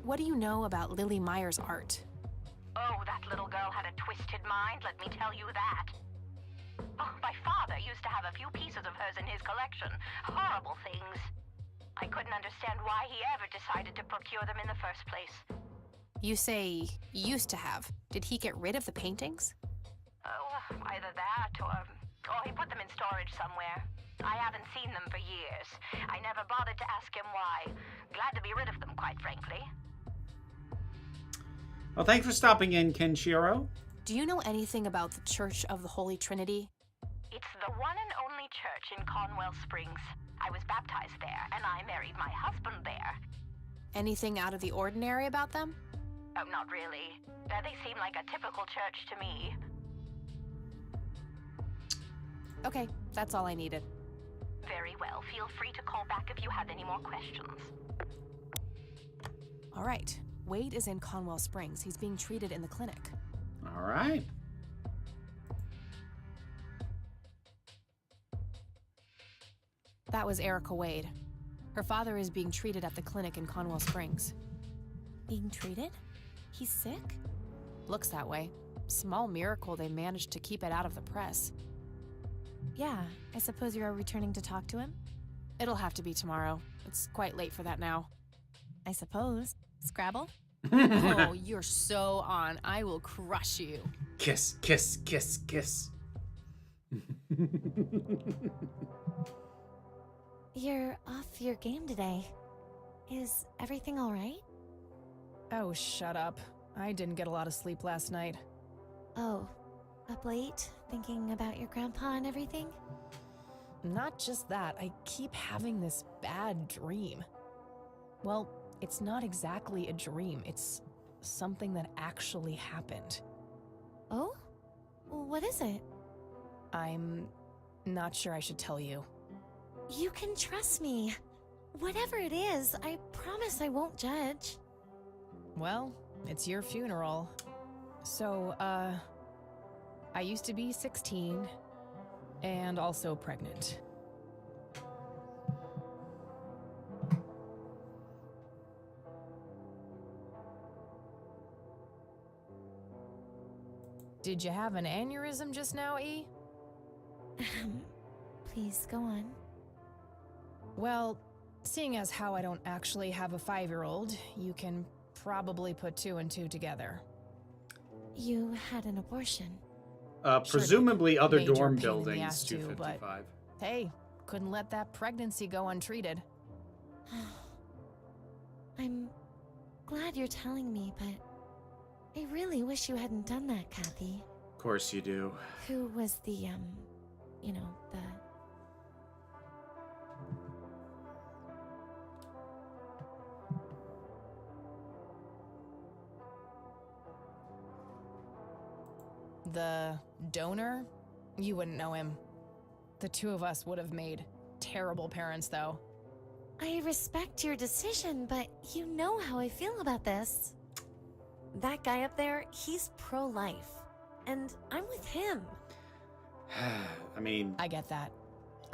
What do you know about Lily Myers' art? Oh, that little girl had a twisted mind, let me tell you that. Oh, my father used to have a few pieces of hers in his collection. Horrible things. I couldn't understand why he ever decided to procure them in the first place. You say used to have. Did he get rid of the paintings? Oh, either that or he put them in storage somewhere. I haven't seen them for years. I never bothered to ask him why. Glad to be rid of them, quite frankly. Well, thanks for stopping in, Kenshiro. Do you know anything about the Church of the Holy Trinity? It's the one and only church in Conwell Springs. I was baptized there, and I married my husband there. Anything out of the ordinary about them? Oh, not really. They seem like a typical church to me. Okay, that's all I needed. Very well. Feel free to call back if you have any more questions. All right. Wade is in Conwell Springs. He's being treated in the clinic. All right. That was Erica Wade. Her father is being treated at the clinic in Conwell Springs. Being treated? He's sick? Looks that way. Small miracle they managed to keep it out of the press. Yeah, I suppose you're returning to talk to him? It'll have to be tomorrow. It's quite late for that now. I suppose. Scrabble? Oh, you're so on. I will crush you. Kiss, kiss, kiss, kiss. You're off your game today. Is everything all right? Oh, shut up. I didn't get a lot of sleep last night. Oh, up late, thinking about your grandpa and everything? Not just that, I keep having this bad dream. Well, it's not exactly a dream, it's something that actually happened. Oh? What is it? I'm not sure I should tell you. You can trust me. Whatever it is, I promise I won't judge. Well, it's your funeral. So, I used to be 16 and also pregnant. Did you have an aneurysm just now, E? Please, go on. Well, seeing as how I don't actually have a 5-year-old, you can probably put 2 and 2 together. You had an abortion. Presumably other Major dorm pain in the buildings, ass too, 255. Hey, couldn't let that pregnancy go untreated. I'm glad you're telling me, but I really wish you hadn't done that, Kathy. Of course you do. Who was the, you know, The donor? You wouldn't know him. The two of us would have made terrible parents, though. I respect your decision, but you know how I feel about this. That guy up there, he's pro-life. And I'm with him. I mean... I get that.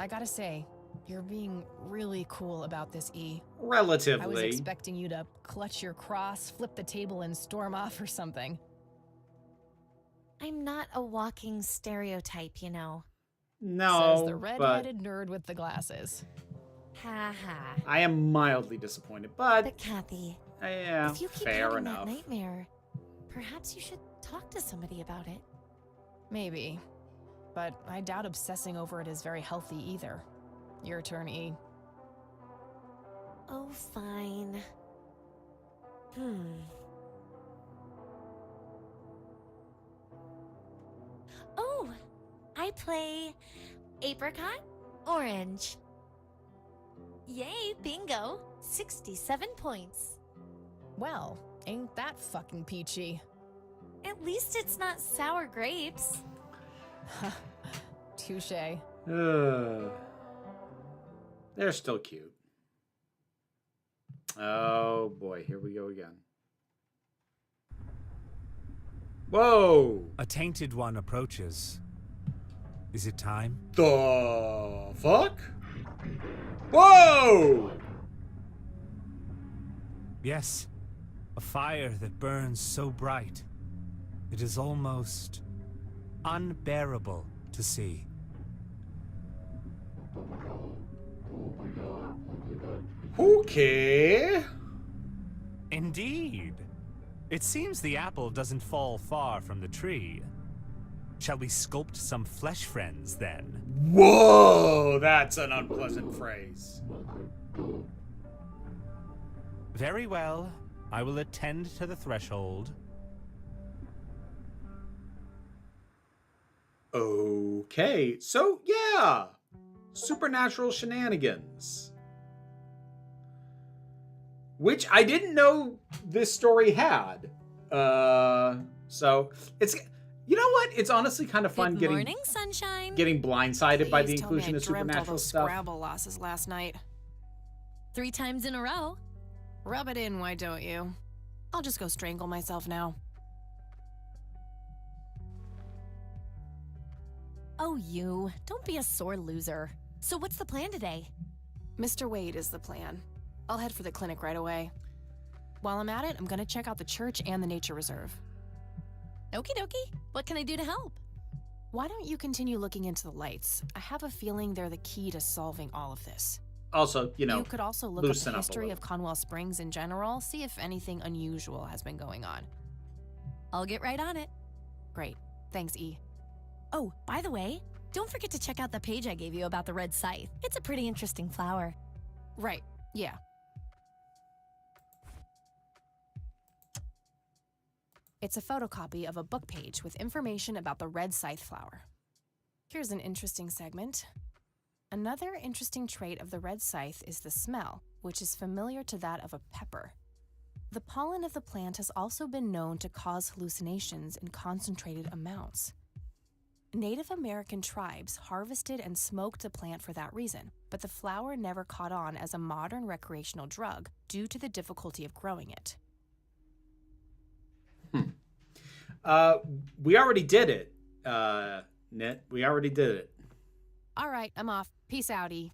I gotta say, you're being really cool about this, E. Relatively. I was expecting you to clutch your cross, flip the table, and storm off or something. I'm not a walking stereotype, you know. No, Says the red-headed nerd with the glasses. Ha ha. I am mildly disappointed, but... But Kathy, yeah, if you keep fair having enough. that nightmare, perhaps you should talk to somebody about it. Maybe. But I doubt obsessing over it is very healthy either. Your turn, E. Oh, fine. Oh, I play apricot, orange. Yay, bingo. 67 points. Well, ain't that fucking peachy. At least it's not sour grapes. Touché. They're still cute. Oh boy, here we go again. Whoa! A tainted one approaches. Is it time? The fuck? Whoa! Yes. A fire that burns so bright. It is almost unbearable to see. Okay. Indeed. It seems the apple doesn't fall far from the tree. Shall we sculpt some flesh friends then? Whoa, that's an unpleasant phrase. Very well. I will attend to the threshold. Okay, so yeah, supernatural shenanigans. Which I didn't know this story had. So it's, you know what? It's honestly kind of fun Good morning, sunshine. getting blindsided by the Please tell me inclusion I of dreamt all supernatural those stuff. Scrabble losses last night. 3 times in a row. Rub it in, why don't you? I'll just go strangle myself now. Oh, you. Don't be a sore loser. So what's the plan today? Mr. Wade is the plan. I'll head for the clinic right away. While I'm at it, I'm gonna check out the church and the nature reserve. Okie dokie. What can I do to help? Why don't you continue looking into the lights? I have a feeling they're the key to solving all of this. Also, you know, You could also look up loosen the up a history little. of Conwell Springs in general, see if anything unusual has been going on. I'll get right on it. Great. Thanks, E. Oh, by the way, don't forget to check out the page I gave you about the red scythe. It's a pretty interesting flower. Right. Yeah. It's a photocopy of a book page with information about the red scythe flower. Here's an interesting segment. Another interesting trait of the red scythe is the smell, which is familiar to that of a pepper. The pollen of the plant has also been known to cause hallucinations in concentrated amounts. Native American tribes harvested and smoked the plant for that reason, but the flower never caught on as a modern recreational drug due to the difficulty of growing it. We already did it, Nit. We already did it. All right, I'm off. Peace out, E.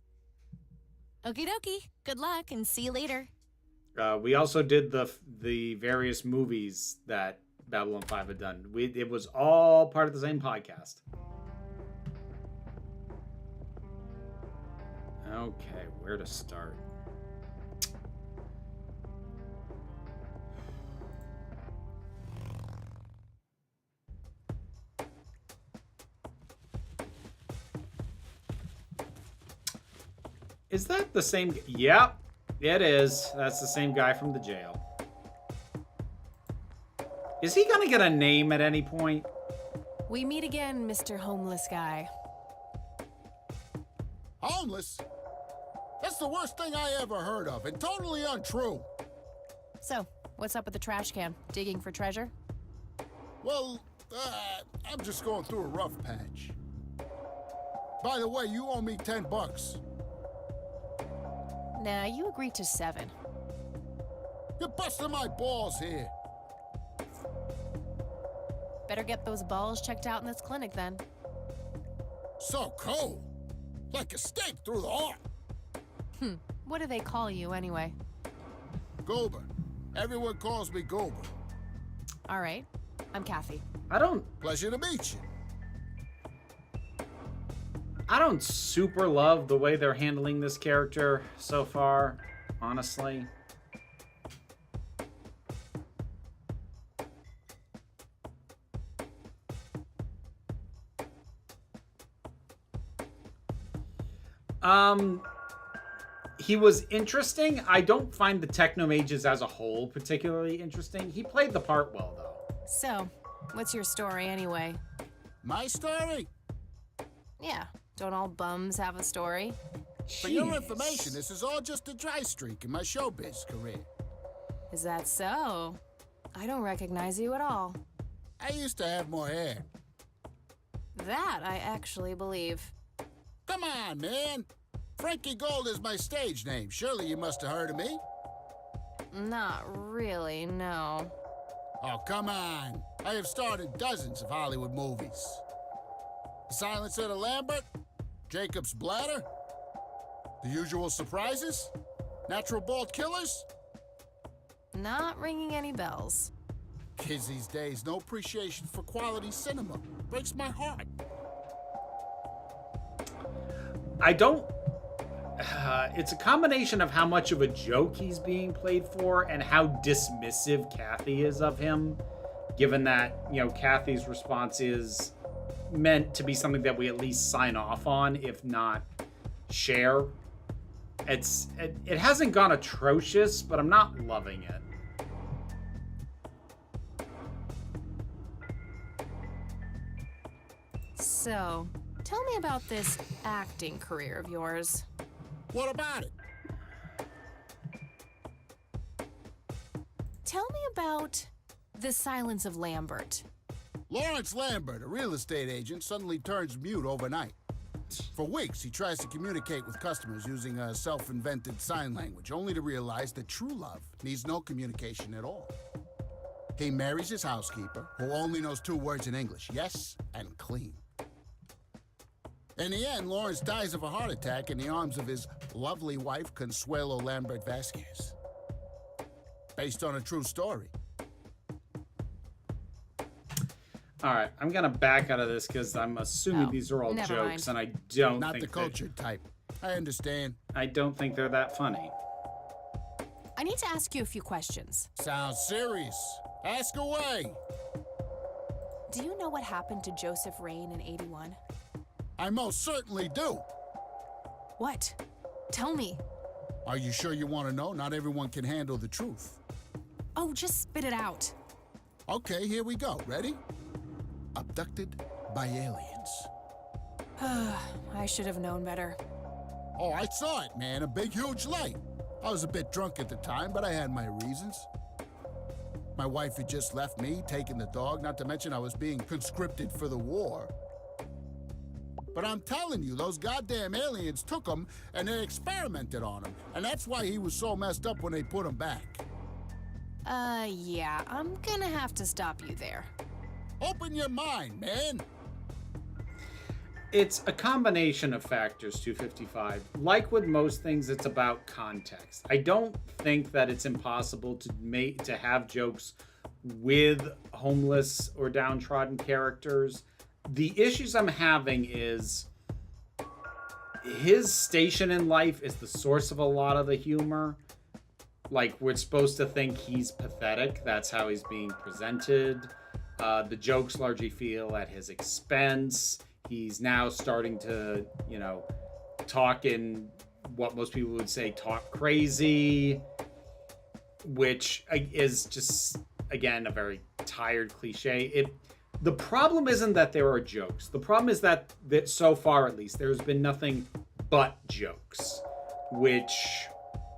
Okie dokie. Good luck and see you later. We also did the various movies that Babylon 5 had done. It was all part of the same podcast. Okay, where to start? Is that the same? Yep, it is. That's the same guy from the jail. Is he gonna get a name at any point? We meet again, Mr. Homeless Guy. Homeless? That's the worst thing I ever heard of, and totally untrue. So, what's up with the trash can? Digging for treasure? Well, I'm just going through a rough patch. By the way, you owe me $10. Nah, you agreed to 7. You're busting my balls here. Better get those balls checked out in this clinic then. So cold. Like a stake through the heart. What do they call you anyway? Goober. Everyone calls me Goober. All right, I'm Kathy. Pleasure to meet you. I don't super love the way they're handling this character so far, honestly. He was interesting. I don't find the Technomages as a whole particularly interesting. He played the part well, though. So, what's your story anyway? My story? Yeah, don't all bums have a story? For your information, this is all just a dry streak in my showbiz career. Is that so? I don't recognize you at all. I used to have more hair. That I actually believe. Come on, man. Frankie Gold is my stage name. Surely you must have heard of me. Not really, no. Oh, come on. I have starred in dozens of Hollywood movies. The Silence of the Lambert, Jacob's Bladder, The Usual Surprises, Natural Bald Killers. Not ringing any bells. Kids these days, no appreciation for quality cinema. Breaks my heart. I don't... it's a combination of how much of a joke he's being played for and how dismissive Kathy is of him, given that, you know, Kathy's response is meant to be something that we at least sign off on, if not share. It hasn't gone atrocious, but I'm not loving it. So, tell me about this acting career of yours. What about it? Tell me about The Silence of Lambert. Lawrence Lambert, a real estate agent, suddenly turns mute overnight. For weeks, he tries to communicate with customers using a self-invented sign language, only to realize that true love needs no communication at all. He marries his housekeeper, who only knows 2 words in English, yes and clean. In the end, Lawrence dies of a heart attack in the arms of his lovely wife, Consuelo Lambert Vasquez. Based on a true story. All right, I'm gonna back out of this because I'm assuming these are all jokes, and I don't Not think the cultured type. I understand. I don't think they're that funny. I need to ask you a few questions. Sounds serious. Ask away. Do you know what happened to Joseph Rain in '81? I most certainly do. What? Tell me. Are you sure you want to know? Not everyone can handle the truth. Oh, just spit it out. Okay, here we go. Ready? Abducted by aliens. I should have known better. Oh, I saw it, man. A big, huge light. I was a bit drunk at the time, but I had my reasons. My wife had just left me, taken the dog, not to mention I was being conscripted for the war. But I'm telling you, those goddamn aliens took him and they experimented on him. And that's why he was so messed up when they put him back. Yeah, I'm gonna have to stop you there. Open your mind, man. It's a combination of factors, 255. Like with most things, it's about context. I don't think that it's impossible to have jokes with homeless or downtrodden characters. The issues I'm having is his station in life is the source of a lot of the humor. Like, we're supposed to think he's pathetic. That's how he's being presented. The jokes largely feel at his expense. He's now starting to, talk in what most people would say talk crazy, which is just, again, a very tired cliche. The problem isn't that there are jokes. The problem is that so far, at least, there's been nothing but jokes, which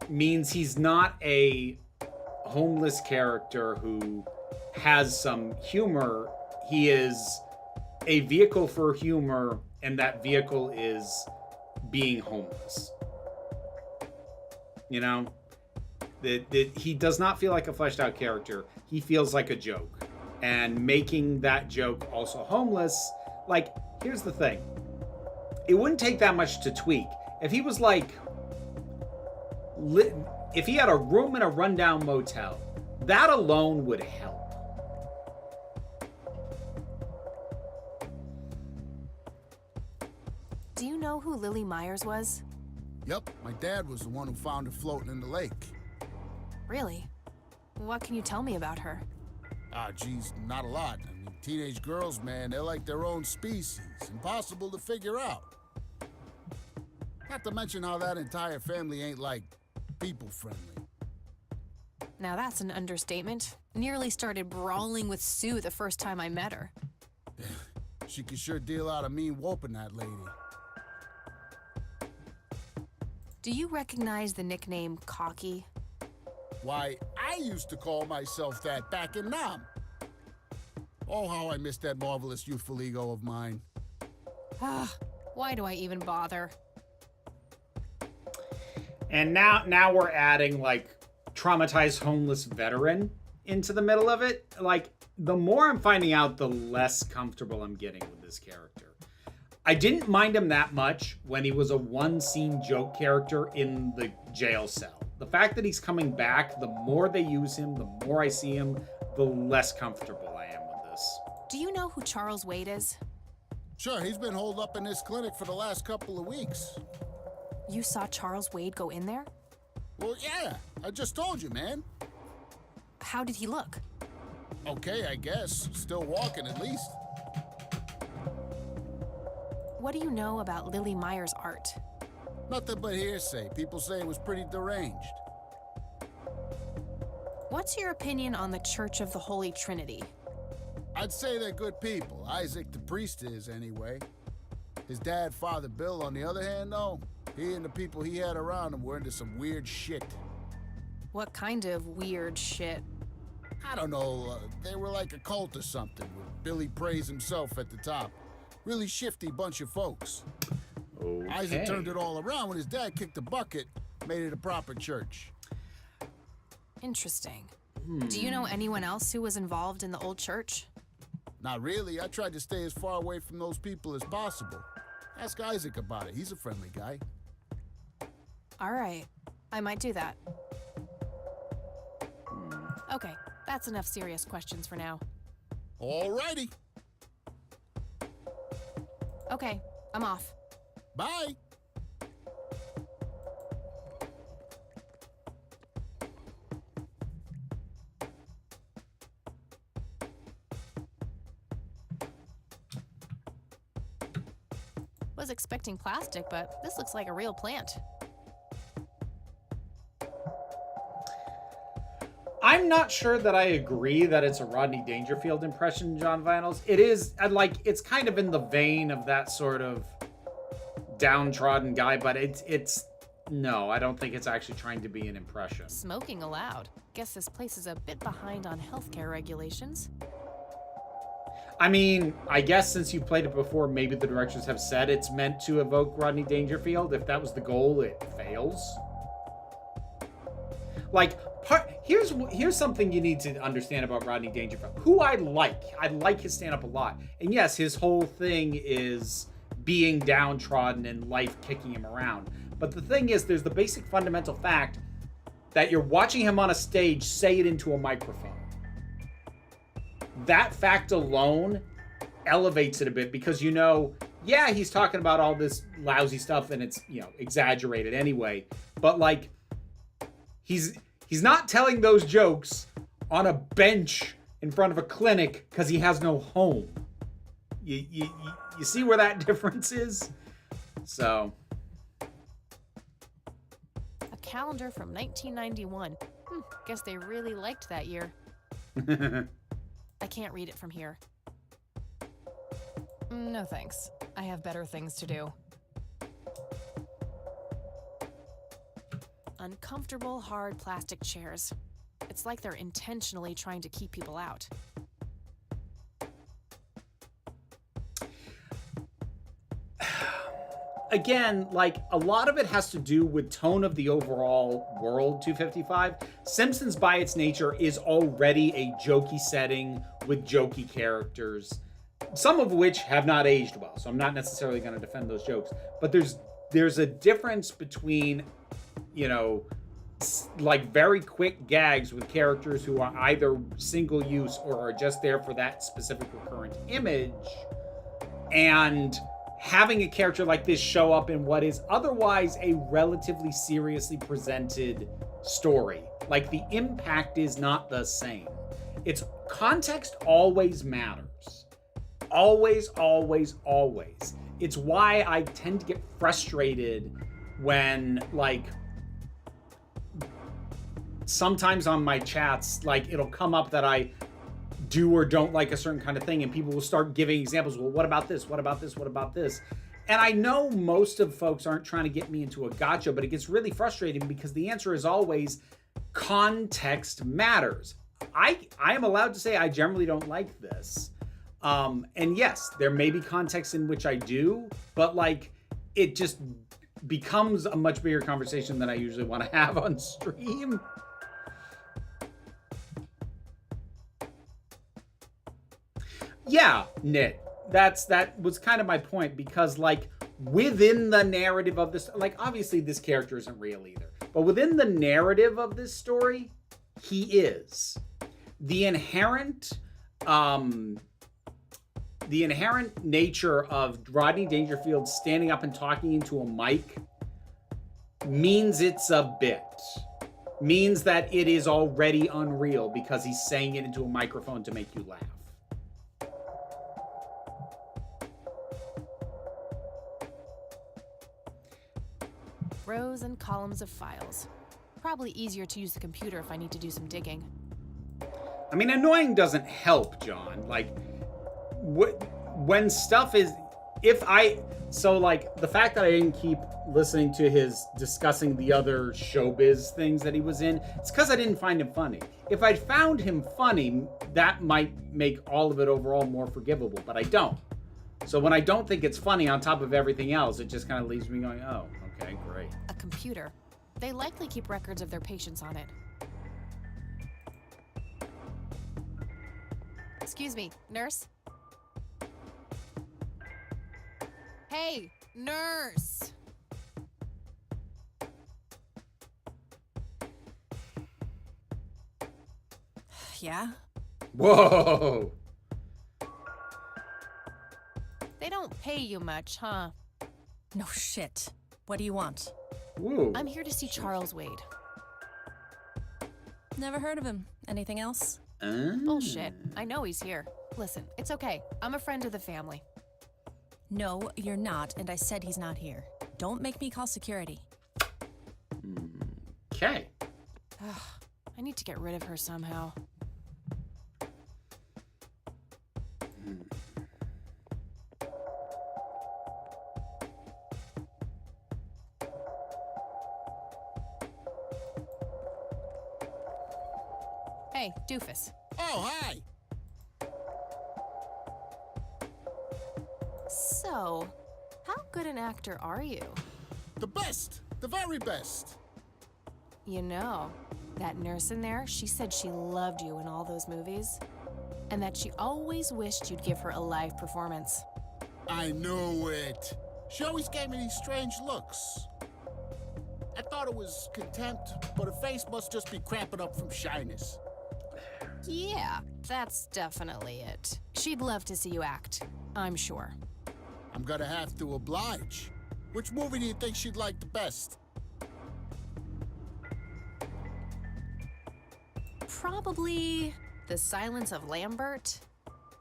means he's not a homeless character who has some humor. He is a vehicle for humor, and that vehicle is being homeless. He does not feel like a fleshed out character. He feels like a joke. And making that joke also homeless, like, here's the thing. It wouldn't take that much to tweak. If he was like, if he had a room in a rundown motel, that alone would help. Do you know who Lily Myers was? Yep, my dad was the one who found her floating in the lake. Really? What can you tell me about her? Geez, not a lot. I mean, teenage girls, man, they're like their own species. Impossible to figure out. Not to mention how that entire family ain't, like, people-friendly. Now that's an understatement. Nearly started brawling with Sue the first time I met her. She can sure deal out a mean whooping, that lady. Do you recognize the nickname Cocky? Why, I used to call myself that back in Nam. Oh, how I miss that marvelous youthful ego of mine. Why do I even bother? And now we're adding, like, traumatized homeless veteran into the middle of it. Like, the more I'm finding out, the less comfortable I'm getting with this character. I didn't mind him that much when he was a one-scene joke character in the jail cell. The fact that he's coming back, the more they use him, the more I see him, the less comfortable I am with this. Do you know who Charles Wade is? Sure, he's been holed up in this clinic for the last couple of weeks. You saw Charles Wade go in there? Well, yeah, I just told you, man. How did he look? Okay, I guess. Still walking, at least. What do you know about Lily Myers' art? Nothing but hearsay. People say it was pretty deranged. What's your opinion on the Church of the Holy Trinity? I'd say they're good people. Isaac the priest is, anyway. His dad, Father Bill, on the other hand, though, he and the people he had around him were into some weird shit. What kind of weird shit? I don't know. They were like a cult or something, with Billy Praise himself at the top. Really shifty bunch of folks. Okay. Isaac turned it all around when his dad kicked the bucket, made it a proper church. Interesting. Do you know anyone else who was involved in the old church? Not really. I tried to stay as far away from those people as possible. Ask Isaac about it. He's a friendly guy. All right. I might do that. Okay, that's enough serious questions for now. All righty. Okay, I'm off. Bye. Was expecting plastic, but this looks like a real plant. I'm not sure that I agree that it's a Rodney Dangerfield impression, John Vinyls. It is, it's kind of in the vein of that sort of downtrodden guy, but no, I don't think it's actually trying to be an impression. Smoking allowed. Guess this place is a bit behind on healthcare regulations. I mean, I guess since you played it before, maybe the directors have said it's meant to evoke Rodney Dangerfield. If that was the goal, it fails. Like, here's something you need to understand about Rodney Dangerfield, who I like his stand-up a lot. And yes, his whole thing is being downtrodden and life kicking him around. But the thing is, there's the basic fundamental fact that you're watching him on a stage say it into a microphone. that fact alone elevates it a bit because, you know, yeah, he's talking about all this lousy stuff and it's, you know, exaggerated anyway. But like, he's not telling those jokes on a bench in front of a clinic because he has no home. You see where that difference is? So. A calendar from 1991. Guess they really liked that year. I can't read it from here. No thanks. I have better things to do. Uncomfortable, hard plastic chairs. It's like they're intentionally trying to keep people out. Again, like, a lot of it has to do with tone of the overall world, 255. Simpsons, by its nature, is already a jokey setting with jokey characters, some of which have not aged well, so I'm not necessarily going to defend those jokes. But there's a difference between, you know, like, very quick gags with characters who are either single use or are just there for that specific recurrent image, and having a character like this show up in what is otherwise a relatively seriously presented story. Like, the impact is not the same. It's context always matters. Always, always, always. It's why I tend to get frustrated when, like, sometimes on my chats, like, it'll come up that I do or don't like a certain kind of thing, and people will start giving examples. Well, what about this? What about this? What about this? And I know most of folks aren't trying to get me into a gotcha, but it gets really frustrating because the answer is always context matters. I am allowed to say I generally don't like this. And yes, there may be contexts in which I do, but like, it just becomes a much bigger conversation than I usually want to have on stream. Yeah, Nit. That was kind of my point, because like, within the narrative of this, like, obviously this character isn't real either, but within the narrative of this story, he is. The inherent nature of Rodney Dangerfield standing up and talking into a mic means it's a bit. Means that it is already unreal because he's saying it into a microphone to make you laugh. Rows and columns of files. Probably easier to use the computer if I need to do some digging. I mean, annoying doesn't help, John. Like, when stuff is... So, like, the fact that I didn't keep listening to his discussing the other showbiz things that he was in, it's because I didn't find him funny. If I'd found him funny, that might make all of it overall more forgivable, but I don't. So when I don't think it's funny on top of everything else, it just kind of leaves me going, oh, okay, great. A computer. They likely keep records of their patients on it. Excuse me, nurse? Hey, nurse! Yeah? Whoa! They don't pay you much, huh? No shit. What do you want? Woo. I'm here to see Charles Wade. Never heard of him. Anything else? Bullshit. I know he's here. Listen, it's okay. I'm a friend of the family. No, you're not, and I said he's not here. Don't make me call security. Okay. I need to get rid of her somehow. Hey, doofus. Oh, hi! So, how good an actor are you? The best! The very best! You know, that nurse in there, she said she loved you in all those movies, and that she always wished you'd give her a live performance. I knew it. She always gave me these strange looks. I thought it was contempt, but her face must just be cramping up from shyness. Yeah, that's definitely it. She'd love to see you act, I'm sure. I'm gonna have to oblige. Which movie do you think she'd like the best? Probably The Silence of Lambert.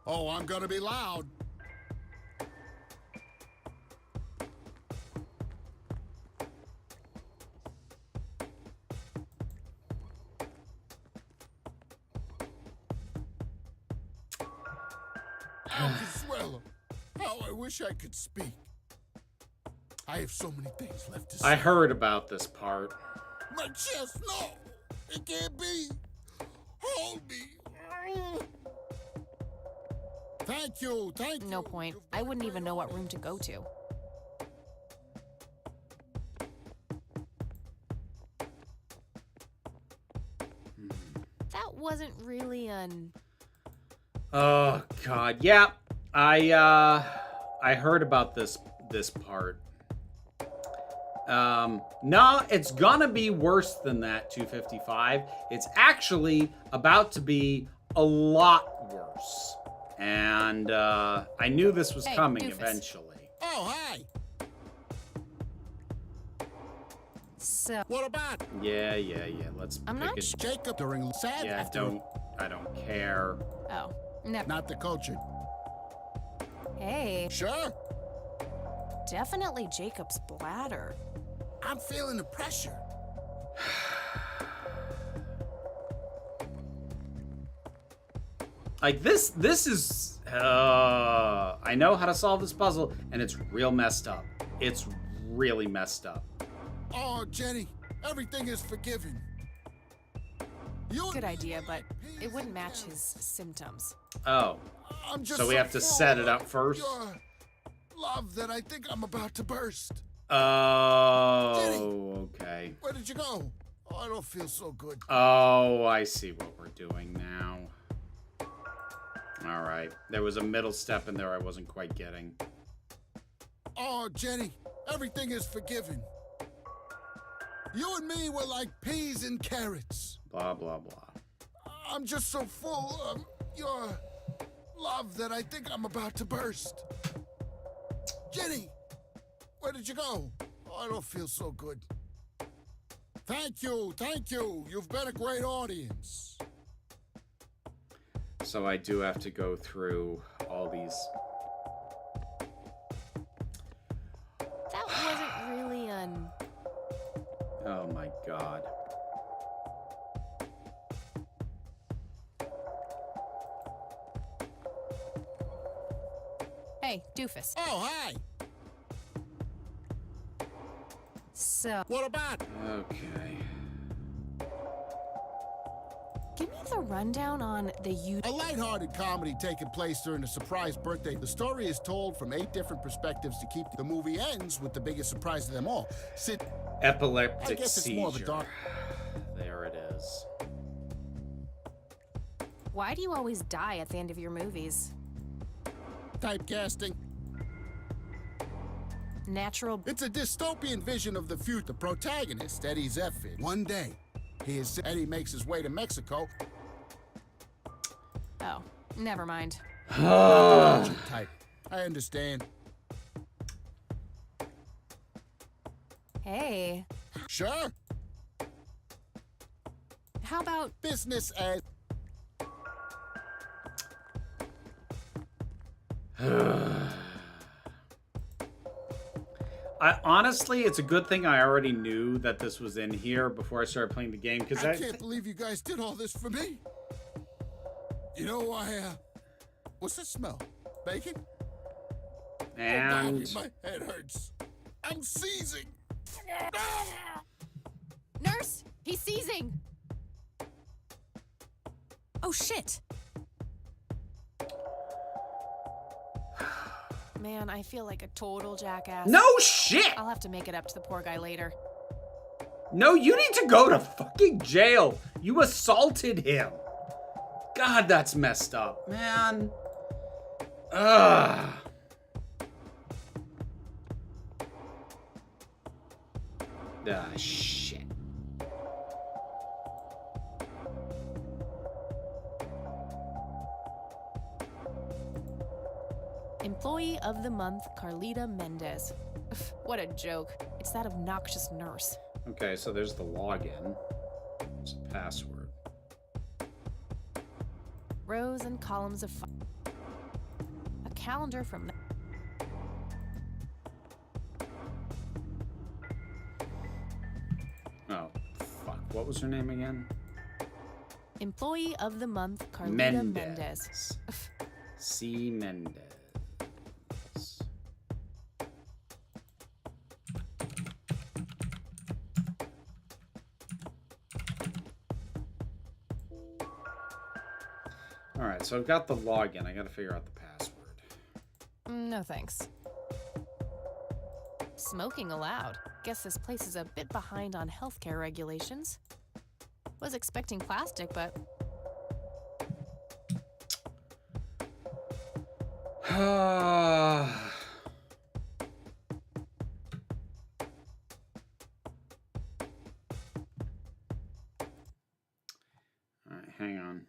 Oh, I'm gonna be loud. Oh, Consuelo, how I wish I could speak. I have so many things left to say. I heard about this part. My chest, no! It can't be! Hold me! Thank you, thank you. No point. I wouldn't even know what room to go to. That wasn't really an... Oh God, yeah. I heard about this part. No, it's gonna be worse than that 255. It's actually about to be a lot worse. And I knew this was coming doofus. eventually. Oh, hi! So... What about? Yeah. Let's I'm pick not it. Jacob during sad Yeah, after... I don't care. Oh, never. Not the cultured. Hey, Sure? definitely Jacob's bladder. I'm feeling the pressure. Like this is I know how to solve this puzzle, and it's real messed up. It's really messed up. Oh, Jenny, everything is forgiven. Good idea, but it wouldn't match his symptoms. Oh. I'm just So we have to set it up first? Your love that I think I'm about to burst. Oh, okay. Where did you go? Oh, I don't feel so good. Oh, I see what we're doing now. All right. There was a middle step in there I wasn't quite getting. Oh, Jenny, everything is forgiven. You and me were like peas and carrots. Blah, blah, blah. I'm just so full of your love that I think I'm about to burst. Jenny, where did you go? Oh, I don't feel so good. Thank you, thank you. You've been a great audience. So I do have to go through all these. That wasn't really an... Oh my God. Hey, doofus. Oh, hi. So... What about? Okay. Give me the rundown on the A lighthearted comedy taking place during a surprise birthday. The story is told from 8 different perspectives to keep the movie ends with the biggest surprise of them all. Epileptic I guess it's more of a seizure. dark. There it is. Why do you always die at the end of your movies? Typecasting. Natural... It's a dystopian vision of the future. The protagonist, Eddie Zephyr. One day, Eddie makes his way to Mexico. Oh, never mind. Type. I understand. Hey. Sure. How about... Business as... Honestly, it's a good thing I already knew that this was in here before I started playing the game, because I can't believe you guys did all this for me. You know, what's that smell? Bacon? And... Oh, my head hurts. I'm seizing. Nurse! He's seizing! Oh, shit! Man, I feel like a total jackass. No shit! I'll have to make it up to the poor guy later. No, you need to go to fucking jail. You assaulted him. God, that's messed up, man. Ugh. Ah, shit. of the month, Carlita Mendez. What a joke. It's that obnoxious nurse. Okay, so there's the login. There's a password. Rows and columns of a calendar from... Oh, fuck. What was her name again? Employee of the month, Carlita Mendez. C. Mendez. Alright, so I've got the login. I gotta figure out the password. No thanks. Smoking allowed. Guess this place is a bit behind on healthcare regulations. Was expecting plastic, but... Alright, hang on.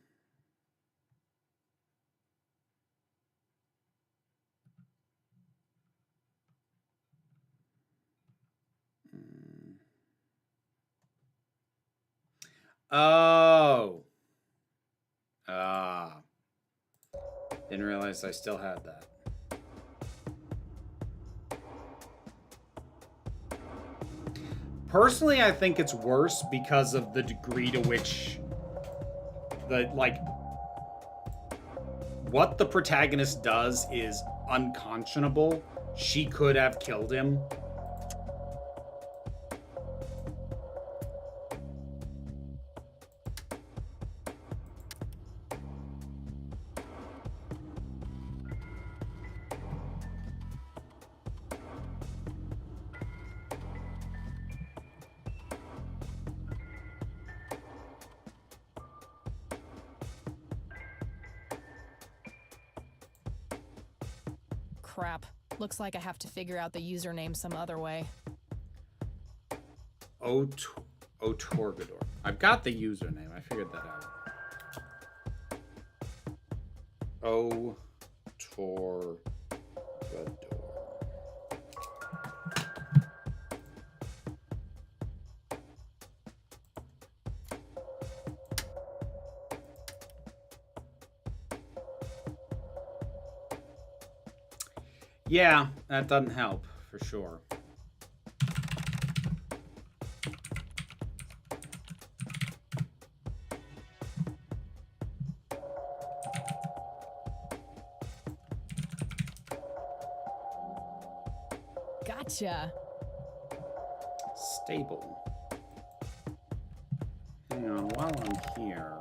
Oh. Didn't realize I still had that. Personally, I think it's worse because of the degree to which what the protagonist does is unconscionable. She could have killed him. Crap. Looks like I have to figure out the username some other way. Otorgador. I've got the username. I figured that out. Otorgador. Yeah, that doesn't help, for sure. Gotcha. Stable. Hang on, while I'm here...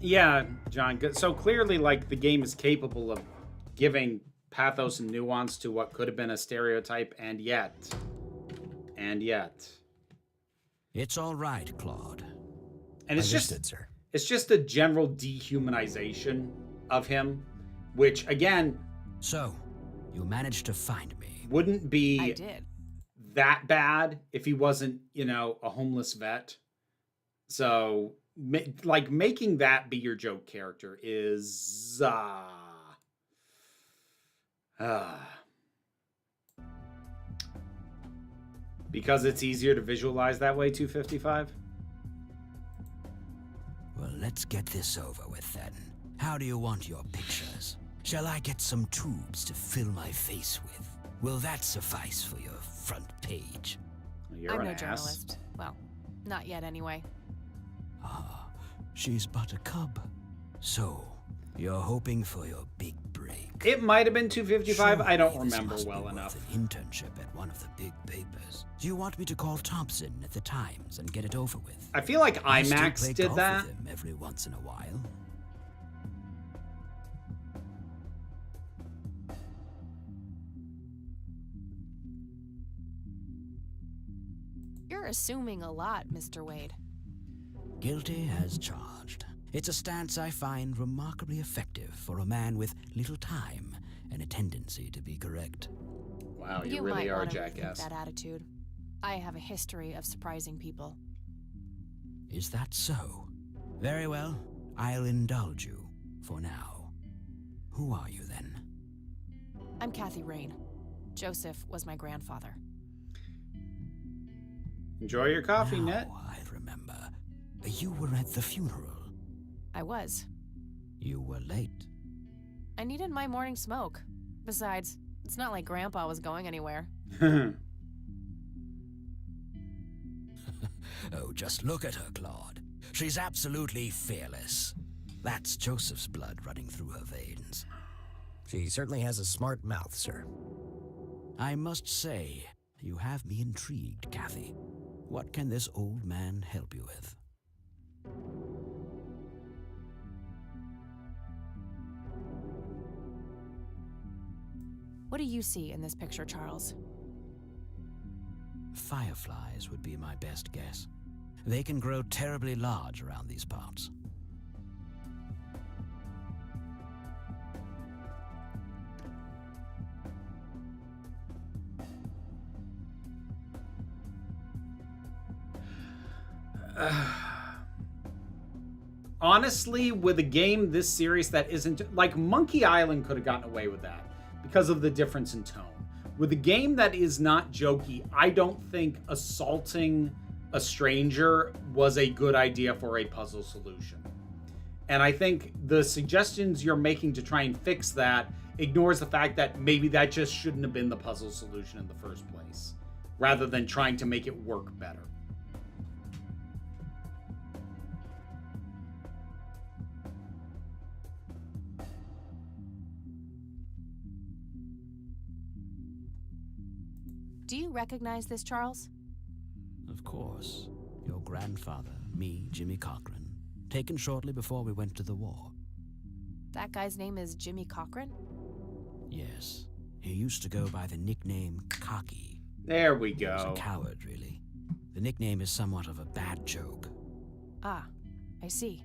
Yeah, John. So clearly, like, the game is capable of giving pathos and nuance to what could have been a stereotype, and yet. It's all right, Claude. And it's Understood, sir. It's just a general dehumanization of him, which, again... So, you managed to find me. Wouldn't be I did. that bad if he wasn't, you know, a homeless vet. So... like, making that be your joke character is because it's easier to visualize that way. 255. Well, let's get this over with then. How do you want your pictures? Shall I get some tubes to fill my face with? Will that suffice for your front page? You're I'm an no journalist. Well, not yet anyway. Ah, she's but a cub. So, you're hoping for your big break. It might have been 255. I don't Surely this remember must well be enough. worth an internship at one of the big papers. Do you want me to call Thompson at the Times and get it over with? I feel like I still IMAX play did golf that. with him every once in a while. You're assuming a lot, Mr. Wade. Guilty as charged. It's a stance I find remarkably effective for a man with little time and a tendency to be correct. Wow, you really might are a wanna jackass. rethink that attitude. I have a history of surprising people. Is that so? Very well, I'll indulge you for now. Who are you then? I'm Kathy Rain. Joseph was my grandfather. Enjoy your coffee, Now Net. I remember. You were at the funeral. I was. You were late. I needed my morning smoke. Besides, it's not like Grandpa was going anywhere. Oh, just look at her, Claude. She's absolutely fearless. That's Joseph's blood running through her veins. She certainly has a smart mouth, sir. I must say, you have me intrigued, Kathy. What can this old man help you with? What do you see in this picture, Charles? Fireflies would be my best guess. They can grow terribly large around these parts. Honestly, with a game this serious that isn't... Like, Monkey Island could have gotten away with that because of the difference in tone. With a game that is not jokey, I don't think assaulting a stranger was a good idea for a puzzle solution. And I think the suggestions you're making to try and fix that ignores the fact that maybe that just shouldn't have been the puzzle solution in the first place, rather than trying to make it work better. Do you recognize this, Charles? Of course. Your grandfather, me, Jimmy Cochran, taken shortly before we went to the war. That guy's name is Jimmy Cochran? Yes. He used to go by the nickname Cocky. There we He was go. a coward, really. The nickname is somewhat of a bad joke. Ah, I see.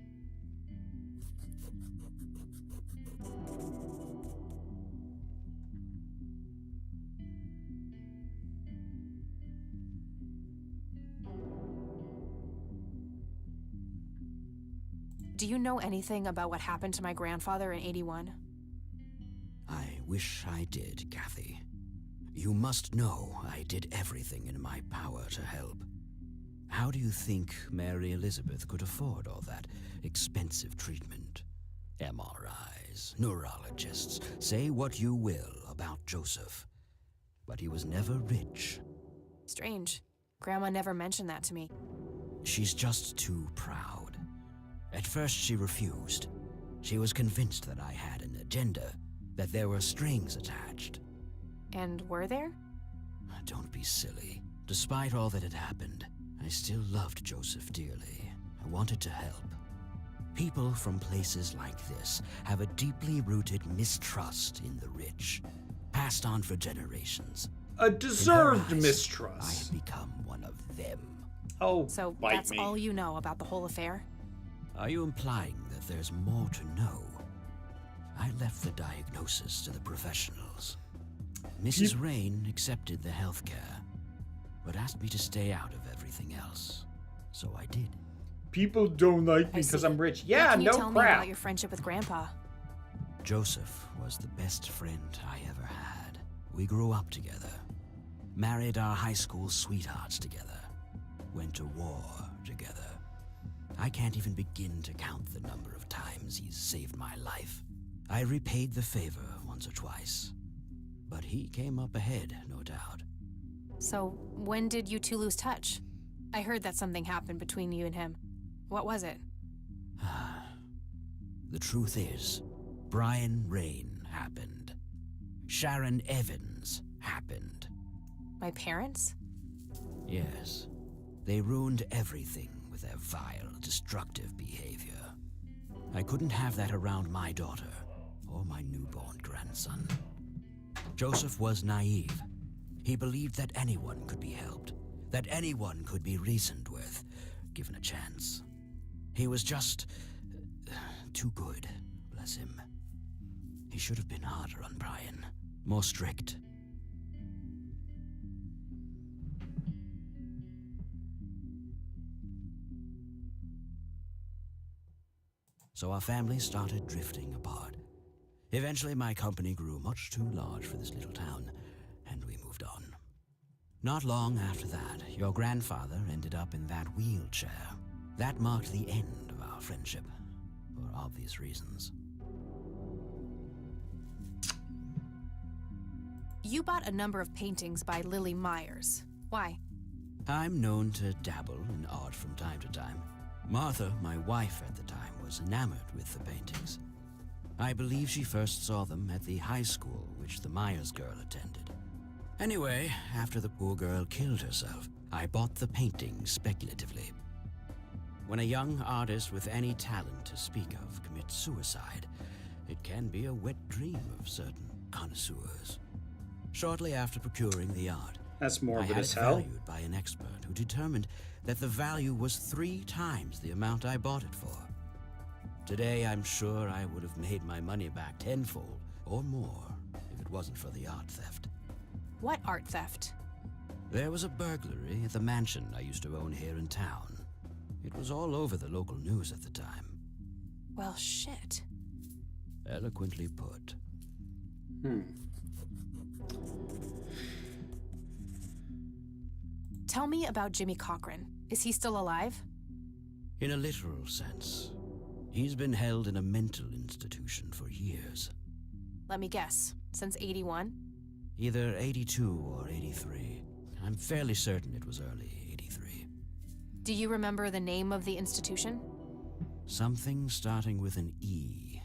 Do you know anything about what happened to my grandfather in '81? I wish I did, Kathy. You must know I did everything in my power to help. How do you think Mary Elizabeth could afford all that expensive treatment? MRIs, neurologists, say what you will about Joseph. But he was never rich. Strange. Grandma never mentioned that to me. She's just too proud. At first she refused. She was convinced that I had an agenda, that there were strings attached. And were there? Don't be silly. Despite all that had happened, I still loved Joseph dearly. I wanted to help. People from places like this have a deeply rooted mistrust in the rich, passed on for generations. A deserved In her eyes, mistrust. I had become one of them. Oh, So bite that's me. all you know about the whole affair? Are you implying that there's more to know? I left the diagnosis to the professionals. Mrs. Rain accepted the health care, but asked me to stay out of everything else. So I did. People don't like me because I'm rich. Yeah, What can you no tell me crap. about your friendship with Grandpa? Joseph was the best friend I ever had. We grew up together, married our high school sweethearts together, went to war together. I can't even begin to count the number of times he's saved my life. I repaid the favor once or twice, but he came up ahead, no doubt. So, when did you two lose touch? I heard that something happened between you and him. What was it? The truth is, Brian Rain happened. Sharon Evans happened. My parents? Yes. They ruined everything with their vile, destructive behavior. I couldn't have that around my daughter or my newborn grandson. Joseph was naive. He believed that anyone could be helped, that anyone could be reasoned with, given a chance. He was just too good, bless him. He should have been harder on Brian, more strict. So our family started drifting apart. Eventually, my company grew much too large for this little town, and we moved on. Not long after that, your grandfather ended up in that wheelchair. That marked the end of our friendship, for obvious reasons. You bought a number of paintings by Lily Myers. Why? I'm known to dabble in art from time to time. Martha, my wife at the time, was enamored with the paintings. I believe she first saw them at the high school which the Myers girl attended. Anyway, after the poor girl killed herself, I bought the paintings speculatively. When a young artist with any talent to speak of commits suicide, it can be a wet dream of certain connoisseurs. Shortly after procuring the art, That's morbid I had as it hell. valued by an expert who determined that the value was 3 times the amount I bought it for. Today, I'm sure I would have made my money back tenfold or more if it wasn't for the art theft. What art theft? There was a burglary at the mansion I used to own here in town. It was all over the local news at the time. Well, shit. Eloquently put. Tell me about Jimmy Cochran. Is he still alive? In a literal sense, he's been held in a mental institution for years. Let me guess. Since 81? Either 82 or 83. I'm fairly certain it was early 83. Do you remember the name of the institution? Something starting with an E.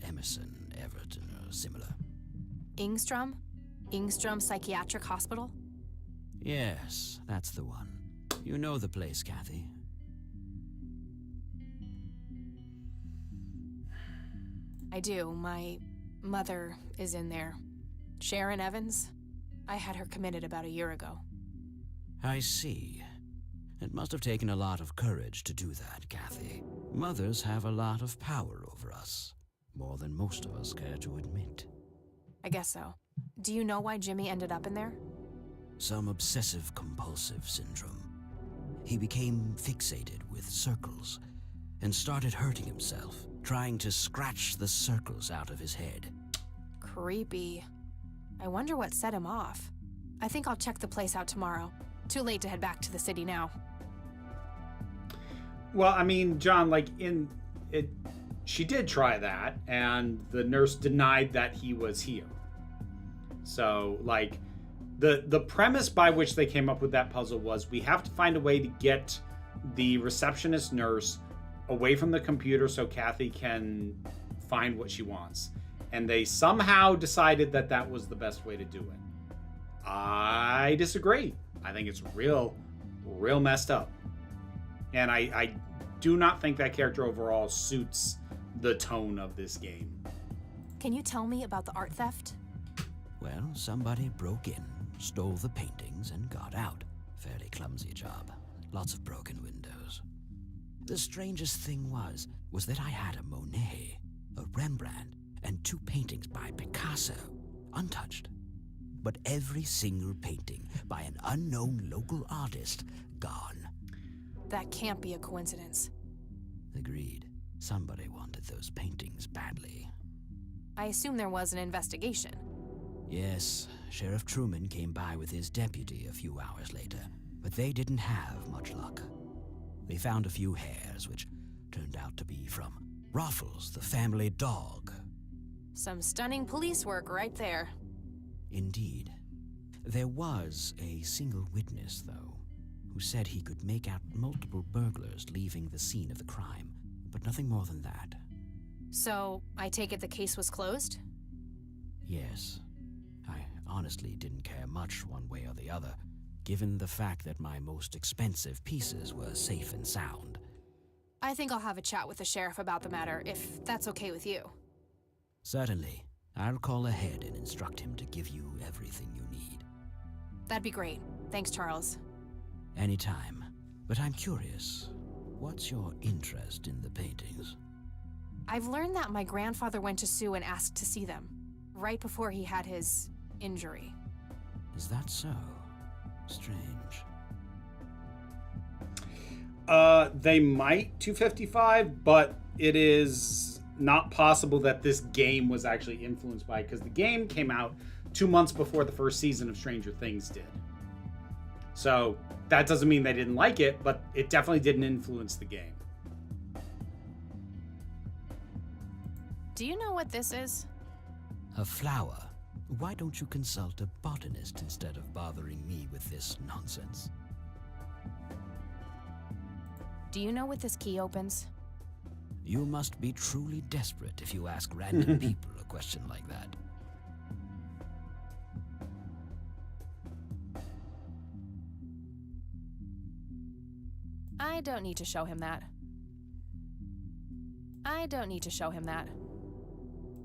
Emerson, Everton, or similar. Ingstrom? Ingstrom Psychiatric Hospital? Yes, that's the one. You know the place, Kathy. I do. My mother is in there. Sharon Evans? I had her committed about a year ago. I see. It must have taken a lot of courage to do that, Kathy. Mothers have a lot of power over us. More than most of us care to admit. I guess so. Do you know why Jimmy ended up in there? Some obsessive-compulsive syndrome. He became fixated with circles and started hurting himself, trying to scratch the circles out of his head. Creepy. I wonder what set him off. I think I'll check the place out tomorrow. Too late to head back to the city now. Well, I mean, John, like she did try that, and the nurse denied that he was here. So, like, the premise by which they came up with that puzzle was we have to find a way to get the receptionist nurse away from the computer so Kathy can find what she wants. And they somehow decided that that was the best way to do it. I disagree. I think it's real messed up. And I do not think that character overall suits the tone of this game. Can you tell me about the art theft? Well, somebody broke in, stole the paintings, and got out. Fairly clumsy job. Lots of broken windows. The strangest thing was that I had a Monet, a Rembrandt, and 2 paintings by Picasso, untouched. But every single painting by an unknown local artist, gone. That can't be a coincidence. Agreed. Somebody wanted those paintings badly. I assume there was an investigation. Yes, Sheriff Truman came by with his deputy a few hours later, but they didn't have much luck. They found a few hairs, which turned out to be from Ruffles, the family dog. Some stunning police work right there. Indeed. There was a single witness, though, who said he could make out multiple burglars leaving the scene of the crime, but nothing more than that. So, I take it the case was closed? Yes. I honestly didn't care much one way or the other, given the fact that my most expensive pieces were safe and sound. I think I'll have a chat with the sheriff about the matter, if that's okay with you. Certainly. I'll call ahead and instruct him to give you everything you need. That'd be great. Thanks, Charles. Anytime. But I'm curious, what's your interest in the paintings? I've learned that my grandfather went to Sue and asked to see them, right before he had his injury. Is that so? Strange. They might 255, but it is not possible that this game was actually influenced by it, because the game came out 2 months before the first season of Stranger Things did. So that doesn't mean they didn't like it, but it definitely didn't influence the game. Do you know what this is? A flower. Why don't you consult a botanist instead of bothering me with this nonsense? Do you know what this key opens? You must be truly desperate if you ask random people a question like that. I don't need to show him that. I don't need to show him that.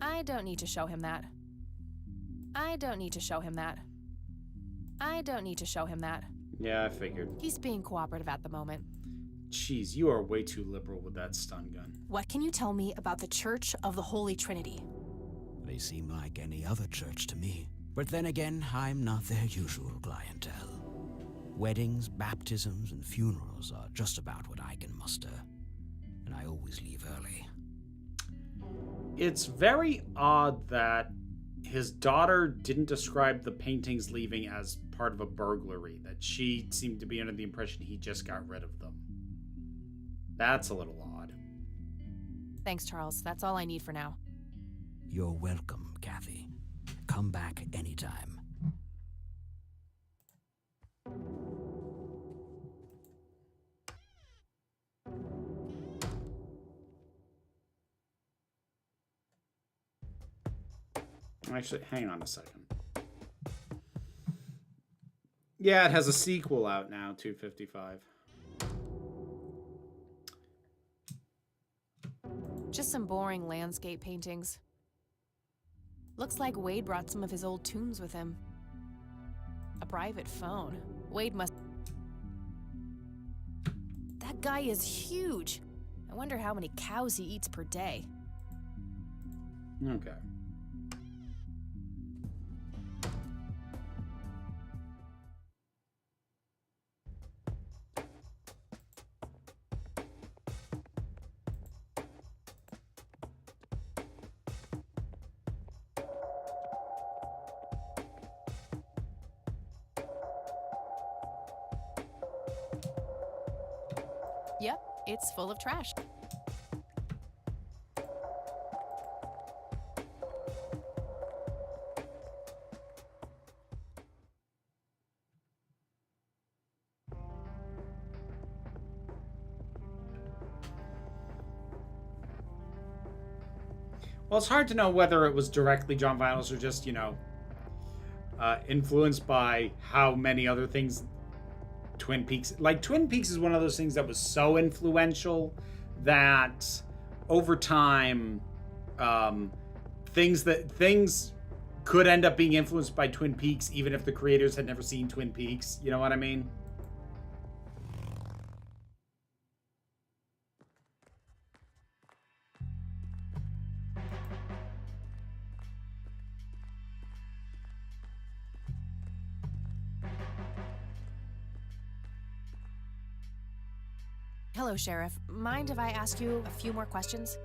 I don't need to show him that. I don't need to show him that. I don't need to show him that. Yeah, I figured. He's being cooperative at the moment. Jeez, you are way too liberal with that stun gun. What can you tell me about the Church of the Holy Trinity? They seem like any other church to me. But then again, I'm not their usual clientele. Weddings, baptisms, and funerals are just about what I can muster. And I always leave early. It's very odd that his daughter didn't describe the paintings leaving as part of a burglary, that she seemed to be under the impression he just got rid of them. That's a little odd. Thanks, Charles. That's all I need for now. You're welcome, Kathy. Come back anytime. Actually, hang on a second. Yeah, it has a sequel out now, 255. Just some boring landscape paintings. Looks like Wade brought some of his old tunes with him. A private phone. Wade must... That guy is huge. I wonder how many cows he eats per day. Okay. Yep, it's full of trash. Well, it's hard to know whether it was directly John Vinyls or just, influenced by how many other things Twin Peaks... Like, Twin Peaks is one of those things that was so influential that over time, things could end up being influenced by Twin Peaks even if the creators had never seen Twin Peaks. You know what I mean? Hello, Sheriff. Mind if I ask you a few more questions?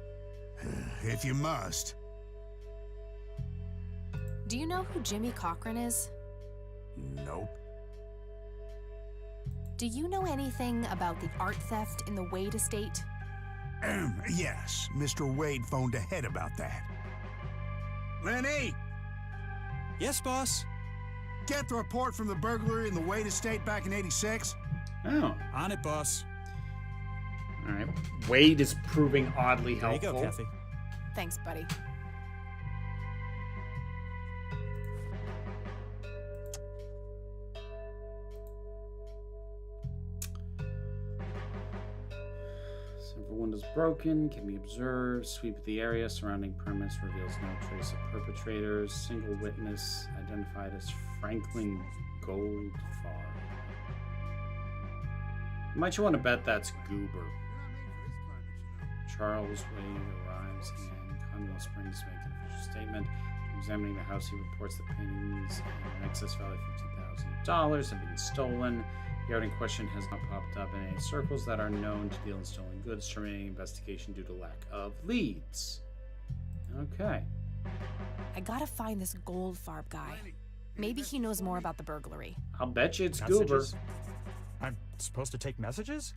If you must. Do you know who Jimmy Cochran is? Nope. Do you know anything about the art theft in the Wade estate? Yes, Mr. Wade phoned ahead about that. Lenny! Yes, boss? Get the report from the burglary in the Wade estate back in '86? Oh. On it, boss. All right. Wade is proving oddly helpful. There you go, Kathy. Thanks, buddy. Several windows broken, can be observed. Sweep of the area surrounding premise reveals no trace of perpetrators. Single witness identified as Franklin Goldfarb. Might you want to bet that's Goober? Charles Wade arrives in Conwell Springs to make an official statement. Examining the house, he reports the paintings in excess value of $15,000 have been stolen. The art in question has not popped up in any circles that are known to deal in stolen goods, terminating investigation due to lack of leads. Okay. I gotta find this Goldfarb guy. Maybe he knows more about the burglary. I'll bet you it's Messages? Goober. I'm supposed to take messages?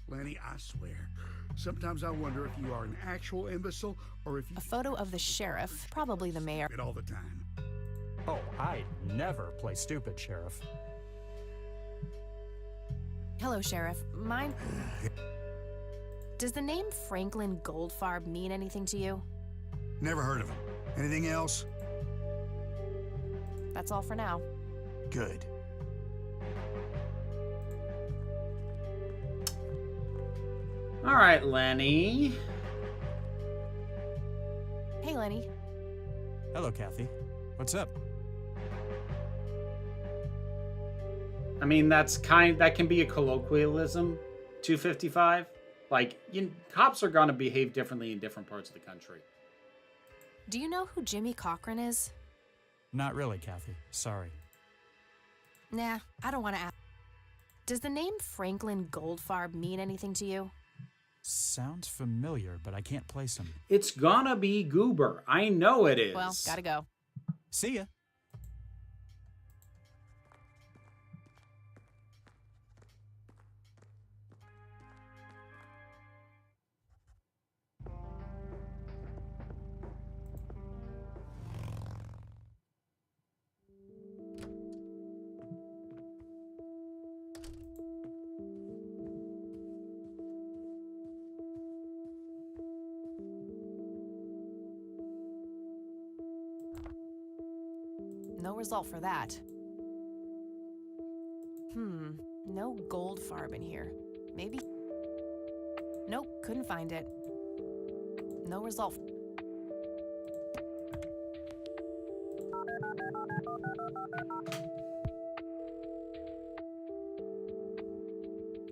Lenny, I swear, sometimes I wonder if you are an actual imbecile or if you... A photo of the sheriff, probably the mayor. ...it all the time. Oh, I never play stupid, Sheriff. Hello, Sheriff. Mine... Does the name Franklin Goldfarb mean anything to you? Never heard of him. Anything else? That's all for now. Good. All right, Lenny. Hey, Lenny. Hello, Kathy. What's up? I mean, that can be a colloquialism. 255. Like, cops are gonna behave differently in different parts of the country. Do you know who Jimmy Cochran is? Not really, Kathy. Sorry. Nah, I don't want to ask. Does the name Franklin Goldfarb mean anything to you? Sounds familiar, but I can't place him. It's gonna be Goober. I know it is. Well, gotta go. See ya. No result for that. No Goldfarb in here. Maybe? Nope, couldn't find it. No result.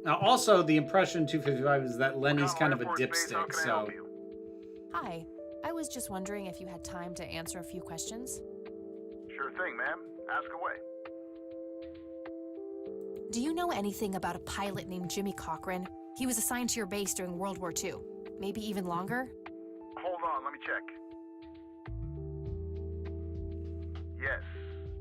Now, also, the impression 255 is that Lenny's kind of a dipstick, so... Hi, I was just wondering if you had time to answer a few questions. Sure thing, ma'am. Ask away. Do you know anything about a pilot named Jimmy Cochran? He was assigned to your base during World War II. Maybe even longer? Hold on, let me check. Yes,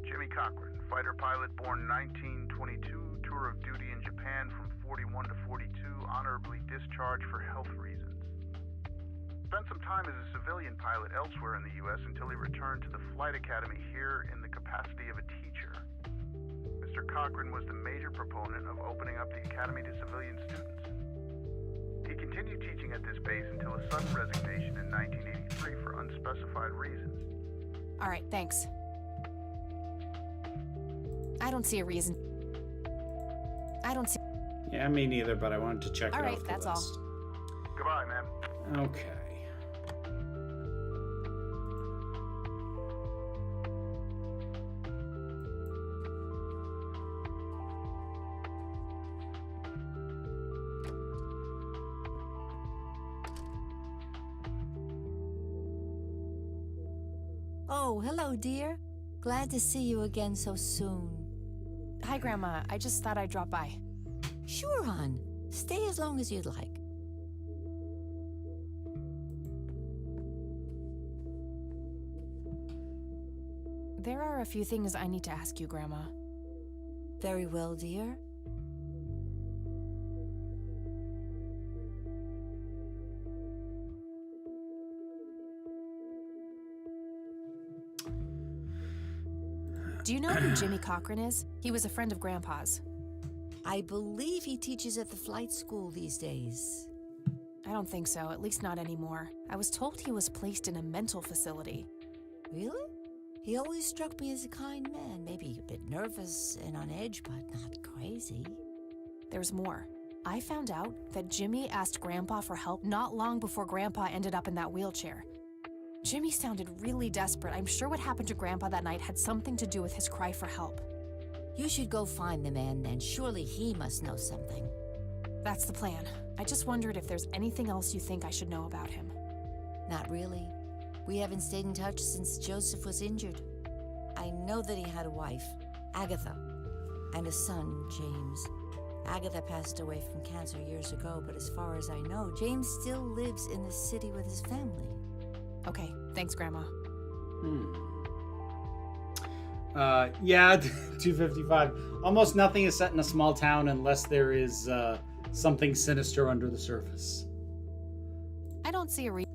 Jimmy Cochran, fighter pilot born 1922, tour of duty in Japan from 41 to 42, honorably discharged for health reasons. Spent some time as a civilian pilot elsewhere in the U.S. until he returned to the flight academy here in the capacity of a teacher. Mr. Cochran was the major proponent of opening up the academy to civilian students. He continued teaching at this base until a sudden resignation in 1983 for unspecified reasons. All right, thanks. I don't see a reason. I don't see... Yeah, me neither, but I wanted to check it All right, off the that's list. all. Goodbye, ma'am. Okay. Oh, hello, dear. Glad to see you again so soon. Hi, Grandma. I just thought I'd drop by. Sure, hon. Stay as long as you'd like. There are a few things I need to ask you, Grandma. Very well, dear. Do you know who Jimmy Cochran is? He was a friend of Grandpa's. I believe he teaches at the flight school these days. I don't think so, at least not anymore. I was told he was placed in a mental facility. Really? He always struck me as a kind man, maybe a bit nervous and on edge, but not crazy. There's more. I found out that Jimmy asked Grandpa for help not long before Grandpa ended up in that wheelchair. Jimmy sounded really desperate. I'm sure what happened to Grandpa that night had something to do with his cry for help. You should go find the man then. Surely he must know something. That's the plan. I just wondered if there's anything else you think I should know about him. Not really. We haven't stayed in touch since Joseph was injured. I know that he had a wife, Agatha, and a son, James. Agatha passed away from cancer years ago, but as far as I know, James still lives in the city with his family. Okay, thanks, Grandma. Yeah, 255. Almost nothing is set in a small town unless there is something sinister under the surface. I don't see a reason.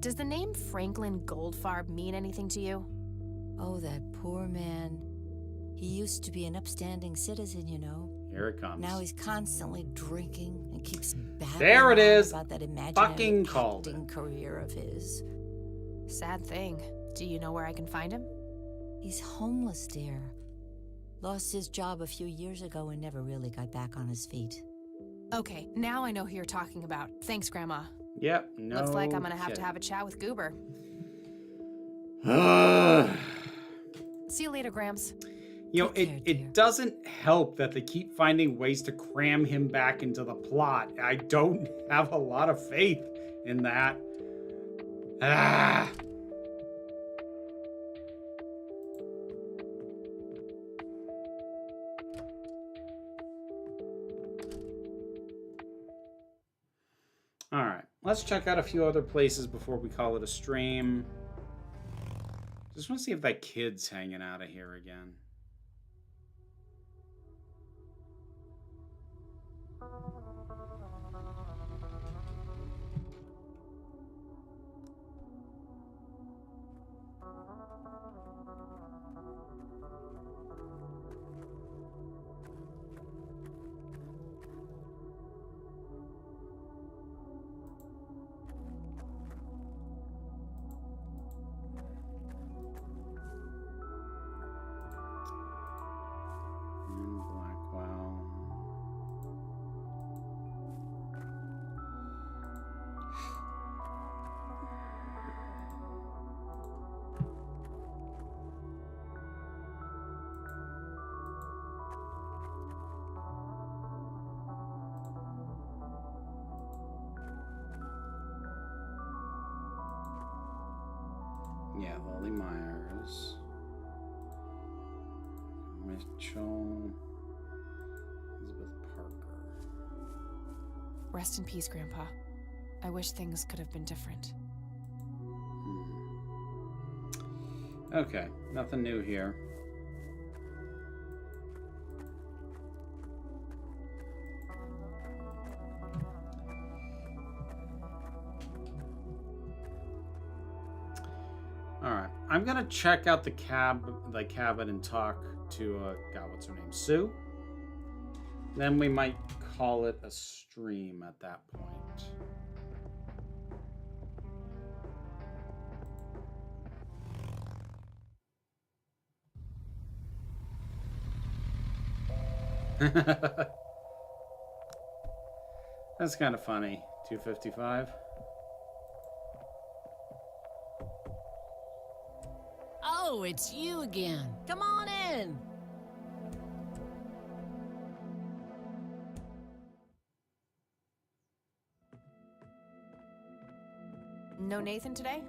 Does the name Franklin Goldfarb mean anything to you? Oh, that poor man. He used to be an upstanding citizen, you know. Here it comes. Now he's constantly drinking and keeps babbling there it is. About that imaginary Fucking called acting career of his. Sad thing. Do you know where I can find him? He's homeless, dear. Lost his job a few years ago and never really got back on his feet. Okay, now I know who you're talking about. Thanks, Grandma. Yep, no Looks like I'm gonna have to kidding. have a chat with Goober. See you later, Grams. You know, it doesn't help that they keep finding ways to cram him back into the plot. I don't have a lot of faith in that. All right, let's check out a few other places before we call it a stream. Just want to see if that kid's hanging out of here again. Yeah, Lily Myers. Mitchell. Elizabeth Parker. Rest in peace, Grandpa. I wish things could have been different. Okay, nothing new here. Alright, I'm gonna check out the cabin and talk to, God, what's her name? Sue? Then we might call it a stream at that point. That's kind of funny. 255. Oh, it's you again. Come on in. No Nathan today?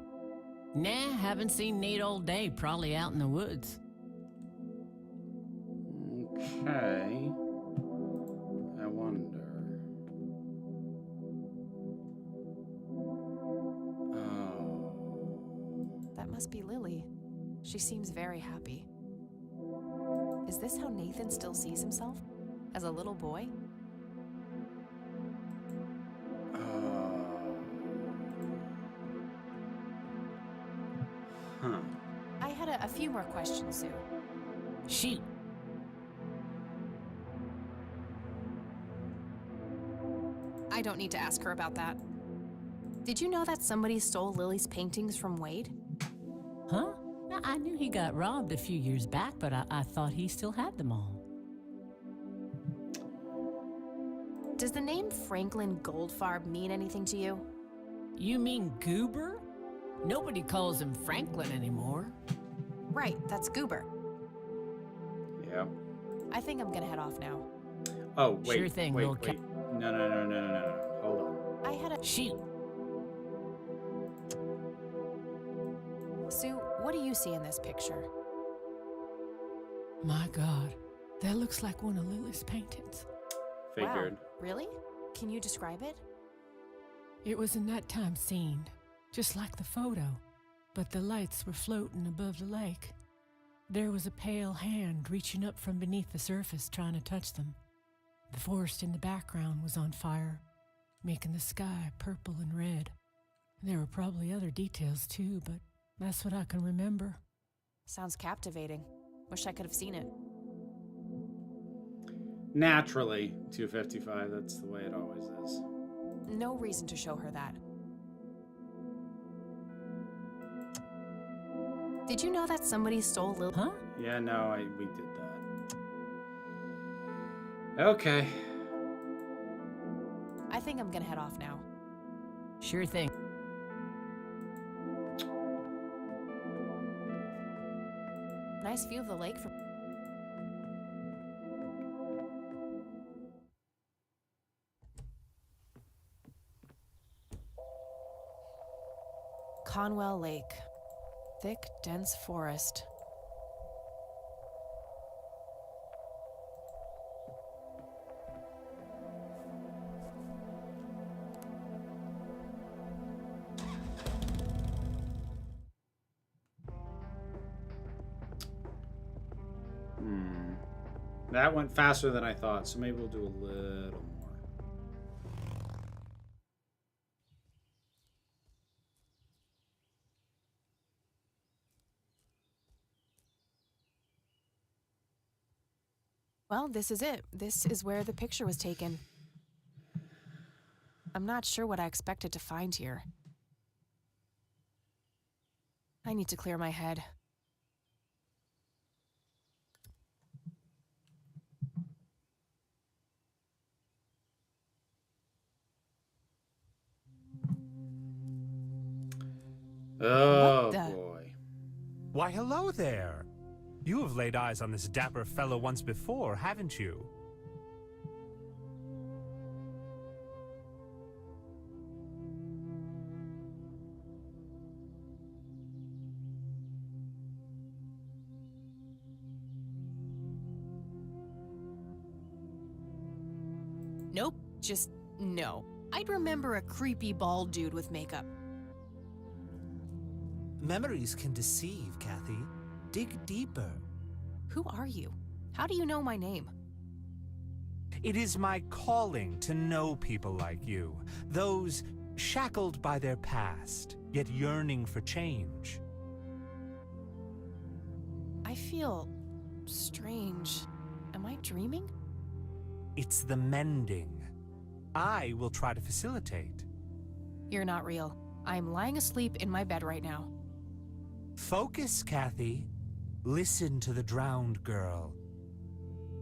Nah, haven't seen Nate all day. Probably out in the woods. Okay. I wonder. Oh. That must be Lily. She seems very happy. Is this how Nathan still sees himself? As a little boy? Huh. I had a few more questions, Sue. Shoot. I don't need to ask her about that. Did you know that somebody stole Lily's paintings from Wade? Huh? I knew he got robbed a few years back, but I thought he still had them all. Does the name Franklin Goldfarb mean anything to you? You mean Goober? Nobody calls him Franklin anymore. Right, that's Goober. Yeah. I think I'm gonna head off now. Oh, wait. Sure thing, wait, little wait. No. Hold on. I had a Shoot. Sue, what do you see in this picture? My God, that looks like one of Lily's paintings. Figured. Wow, really? Can you describe it? It was a nighttime scene, just like the photo, but the lights were floating above the lake. There was a pale hand reaching up from beneath the surface trying to touch them. The forest in the background was on fire, making the sky purple and red. There were probably other details too, but that's what I can remember. Sounds captivating. Wish I could have seen it. Naturally, 255. That's the way it always is. No reason to show her that. Did you know that somebody stole Lily? Huh? Yeah, no, we did that. Okay. I think I'm gonna head off now. Sure thing. Nice view of the lake from... Conwell Lake. Thick, dense forest. That went faster than I thought, so maybe we'll do a little more. Well, this is it. This is where the picture was taken. I'm not sure what I expected to find here. I need to clear my head. Oh, boy. Why, hello there. You have laid eyes on this dapper fellow once before, haven't you? Nope, just no. I'd remember a creepy bald dude with makeup. Memories can deceive, Kathy. Dig deeper. Who are you? How do you know my name? It is my calling to know people like you, those shackled by their past, yet yearning for change. I feel strange. Am I dreaming? It's the mending. I will try to facilitate. You're not real. I'm lying asleep in my bed right now. Focus, Kathy. Listen to the drowned girl.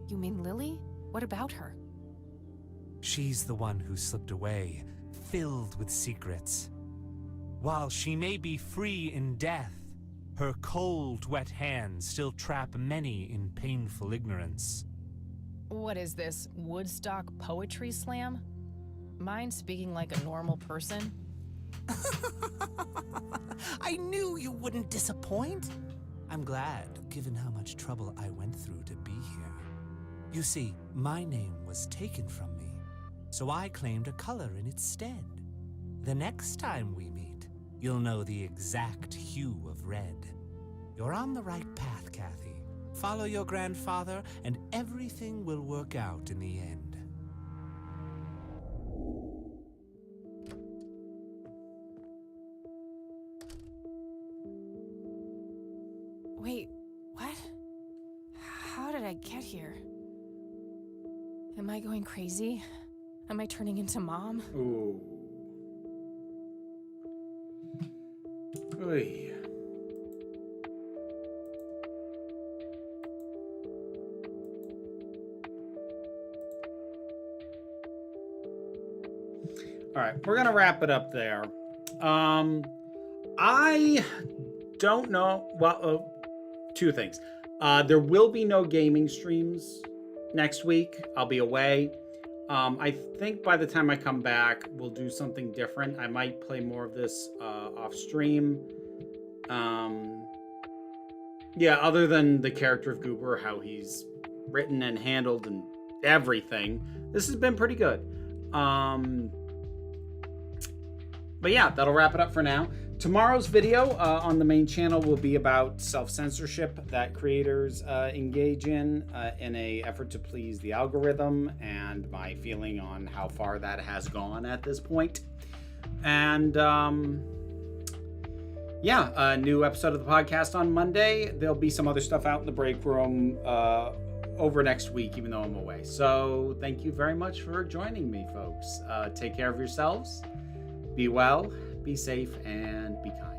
You mean Lily? What about her? She's the one who slipped away, filled with secrets. While she may be free in death, her cold, wet hands still trap many in painful ignorance. What is this, Woodstock poetry slam? Mind speaking like a normal person? I knew you wouldn't disappoint. I'm glad, given how much trouble I went through to be here. You see, my name was taken from me, so I claimed a color in its stead. The next time we meet, you'll know the exact hue of red. You're on the right path, Kathy. Follow your grandfather, and everything will work out in the end. Wait, what? How did I get here? Am I going crazy? Am I turning into Mom? Ooh. Oy. All right, we're gonna wrap it up there. I don't know. Well, two things. There will be no gaming streams next week. I'll be away. I think by the time I come back, we'll do something different. I might play more of this off stream. Yeah, other than the character of Goober, how he's written and handled and everything, this has been pretty good. But yeah, that'll wrap it up for now. Tomorrow's video on the main channel will be about self-censorship that creators engage in a effort to please the algorithm, and my feeling on how far that has gone at this point. And yeah, a new episode of the podcast on Monday. There'll be some other stuff out in the break room over next week, even though I'm away. So thank you very much for joining me, folks. Take care of yourselves. Be well, be safe, and be kind.